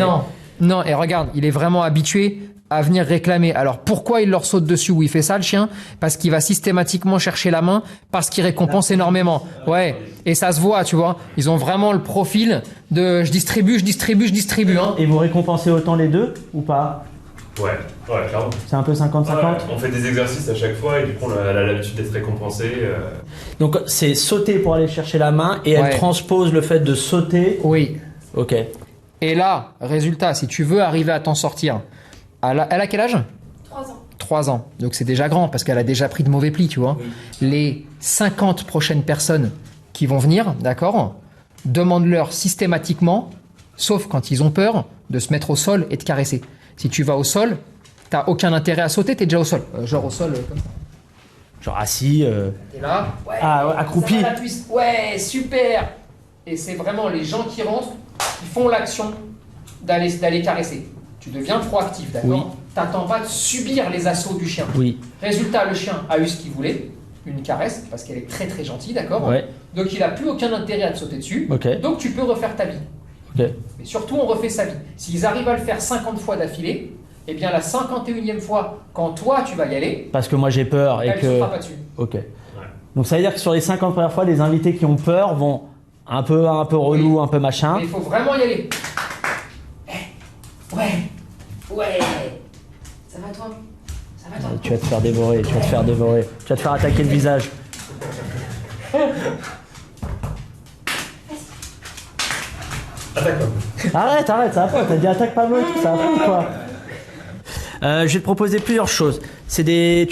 Non, et regarde, il est vraiment habitué à venir réclamer. Alors pourquoi il leur saute dessus ou il fait ça le chien? Parce qu'il va systématiquement chercher la main, parce qu'il récompense énormément. Ouais, et ça se voit, tu vois. Ils ont vraiment le profil de je distribue. Hein. Et vous récompensez autant les deux ou pas? Ouais, clairement. C'est un peu 50-50. Ouais, on fait des exercices à chaque fois, et du coup, elle a l'habitude d'être récompensée. Donc c'est sauter pour aller chercher la main et elle Ouais. transpose le fait de sauter. Oui. Ok. Et là, résultat, si tu veux arriver à t'en sortir, elle a quel âge? 3 ans. 3 ans. Donc c'est déjà grand parce qu'elle a déjà pris de mauvais plis, tu vois. Les 50 prochaines personnes qui vont venir, d'accord, demande-leur systématiquement, sauf quand ils ont peur, de se mettre au sol et de caresser. Si tu vas au sol, t'as aucun intérêt à sauter, t'es déjà au sol. Genre au sol, comme ça. Genre assis. T'es là. Ouais, Ah, ouais, accroupi. ça va, la twist. Ouais, super. Et c'est vraiment les gens qui rentrent qui font l'action d'aller caresser. Tu deviens proactif, d'accord? Oui. T'attends pas de subir les assauts du chien. Oui. Résultat, le chien a eu ce qu'il voulait, une caresse, parce qu'elle est très très gentille, d'accord? Ouais. Donc il n'a plus aucun intérêt à te sauter dessus. Ok. Donc tu peux refaire ta vie. Ok. Mais surtout, on refait sa vie. S'ils arrivent à le faire 50 fois d'affilée, eh bien la 51e fois, quand toi tu vas y aller, Parce que moi j'ai peur et elle ne que. sautera pas dessus. Ok. Donc ça veut dire que sur les 50 premières fois, les invités qui ont peur vont un peu relou, un peu machin. Mais il faut vraiment y aller. Eh, ouais. Ça va toi? Ça va toi? Tu vas te faire dévorer, tu vas te faire dévorer. Tu vas te faire attaquer le visage. Attaque pas. Arrête, ça va pas. T'as dit attaque Pablo et tout, ça va pas ou quoi? Je vais te proposer plusieurs choses. Tu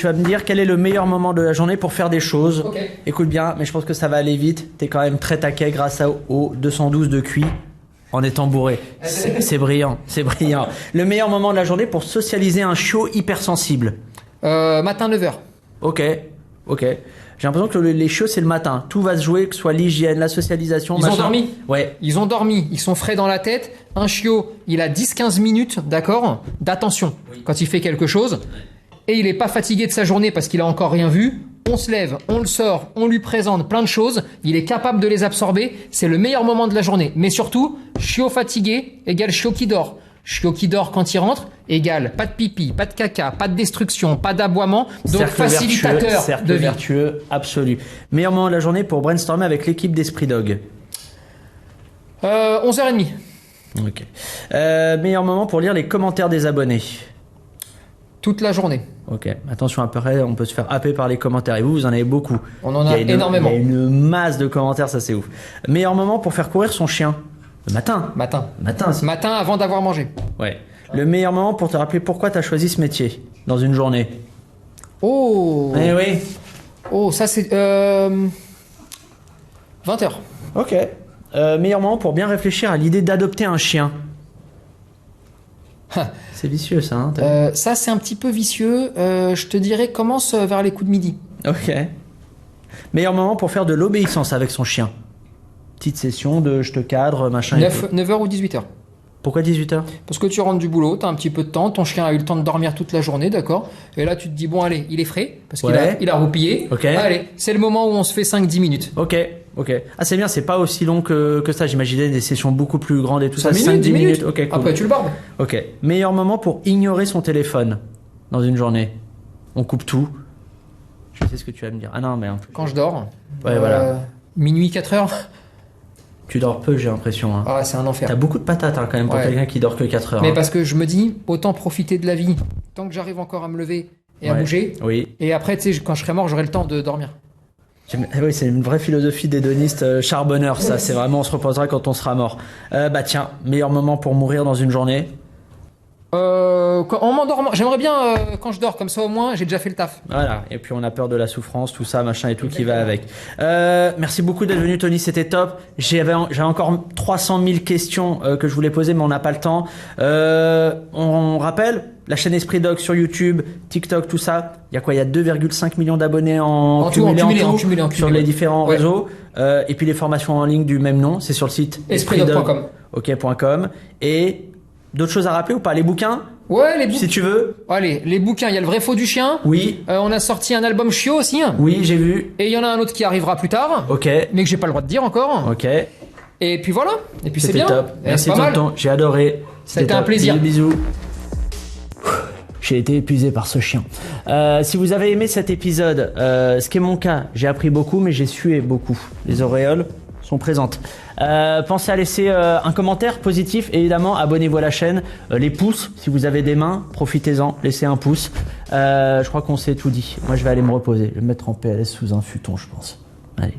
vas me dire quel est le meilleur moment de la journée pour faire des choses. Ok. Écoute bien, mais je pense que ça va aller vite. T'es quand même très taquet grâce au 212 de QI en étant bourré. C'est brillant, c'est brillant. Le meilleur moment de la journée pour socialiser un chiot hypersensible. Matin 9h. Ok. J'ai l'impression que les chiots c'est le matin. Tout va se jouer, que ce soit l'hygiène, la socialisation. Ils ont machin. dormi. Ouais. Ils ont dormi, ils sont frais dans la tête. Un chiot, il a 10-15 minutes, d'accord, d'attention quand il fait quelque chose. Et il n'est pas fatigué de sa journée parce qu'il a encore rien vu. On se lève, on le sort, on lui présente plein de choses. Il est capable de les absorber. C'est le meilleur moment de la journée. Mais surtout, chiot fatigué égale chiot qui dort. Chiot qui dort quand il rentre égale pas de pipi, pas de caca, pas de destruction, pas d'aboiement. Donc Cercle facilitateur cercle de vie. vertueux absolu. Meilleur moment de la journée pour brainstormer avec l'équipe d'Esprit Dog. 11h30. Ok. Meilleur moment pour lire les commentaires des abonnés. Toute la journée. Ok. Attention, après, on peut se faire happer par les commentaires. Et vous en avez beaucoup. On en a énormément. Il y a une masse de commentaires, ça c'est ouf. Meilleur moment pour faire courir son chien. Le matin. Matin. C'est- Matin avant d'avoir mangé. Ouais. Le meilleur moment pour te rappeler pourquoi tu as choisi ce métier dans une journée. Oh. Eh oui. Oh, ça c'est 20h. Ok. Meilleur moment pour bien réfléchir à l'idée d'adopter un chien. C'est vicieux ça. Hein, Ça c'est un petit peu vicieux. Je te dirais commence vers les coups de midi. Ok. Meilleur moment pour faire de l'obéissance avec son chien. Petite session de je te cadre, machin. et tout. 9h ou 18h. Pourquoi 18h? Parce que tu rentres du boulot, tu as un petit peu de temps, ton chien a eu le temps de dormir toute la journée, d'accord? Et là tu te dis bon allez, il est frais parce qu'il Ouais. il a roupillé. Ok. Allez, c'est le moment où on se fait 5-10 minutes. Ok. Ah c'est bien, c'est pas aussi long que ça. J'imaginais des sessions beaucoup plus grandes et tout 5 ça. minutes, 10 minutes. Ok, cool. Après tu le barbes. Ok. Meilleur moment pour ignorer son téléphone dans une journée. On coupe tout. Je sais ce que tu vas me dire. Ah non, mais en plus. Quand je dors. Ouais, voilà. Minuit 4h. Tu dors peu, j'ai l'impression. Hein. Ah c'est un enfer. T'as beaucoup de patates hein, quand même pour Ouais. quelqu'un qui dort que 4 heures. Mais hein. parce que je me dis, autant profiter de la vie tant que j'arrive encore à me lever et à Ouais. bouger. Oui. Et après, tu sais, quand je serai mort, j'aurai le temps de dormir. Oui, c'est une vraie philosophie d'hédoniste charbonneur, ça. C'est vraiment, on se reposera quand on sera mort. Bah tiens, meilleur moment pour mourir dans une journée. En m'endormant, j'aimerais bien quand je dors, comme ça au moins, j'ai déjà fait le taf. Voilà. Et puis on a peur de la souffrance, tout ça, machin et tout qui va avec. Merci beaucoup d'être venu, Tony. C'était top. J'avais encore 300 000 questions que je voulais poser, mais on n'a pas le temps. On rappelle la chaîne Esprit Dog sur YouTube, TikTok, tout ça. Il y a quoi? Il y a 2,5 millions d'abonnés en cumulé sur les différents Ouais. réseaux. Et puis les formations en ligne du même nom, c'est sur le site espritdog.com. ok.com. Et d'autres choses à rappeler ou pas? Les bouquins, Ouais, les si bouquins. tu veux. Allez, les bouquins, il y a le vrai faux du chien. Oui, On a sorti un album chiot aussi. oui, j'ai vu. Et il y en a un autre qui arrivera plus tard. Ok, Mais que j'ai pas le droit de dire encore. ok. Et puis voilà. Et puis c'est C'était bien. top. Et Merci c'est de pas ton mal. temps. J'ai adoré. C'était un top. plaisir. Bisous. J'ai été épuisé par ce chien. Si vous avez aimé cet épisode, ce qui est mon cas, j'ai appris beaucoup, mais j'ai sué beaucoup. Les auréoles sont présentes. Pensez à laisser un commentaire positif. Évidemment, abonnez-vous à la chaîne. Les pouces, si vous avez des mains, profitez-en. Laissez un pouce. Je crois qu'on s'est tout dit. Moi, je vais aller me reposer. Je vais me mettre en PLS sous un futon, je pense. Allez.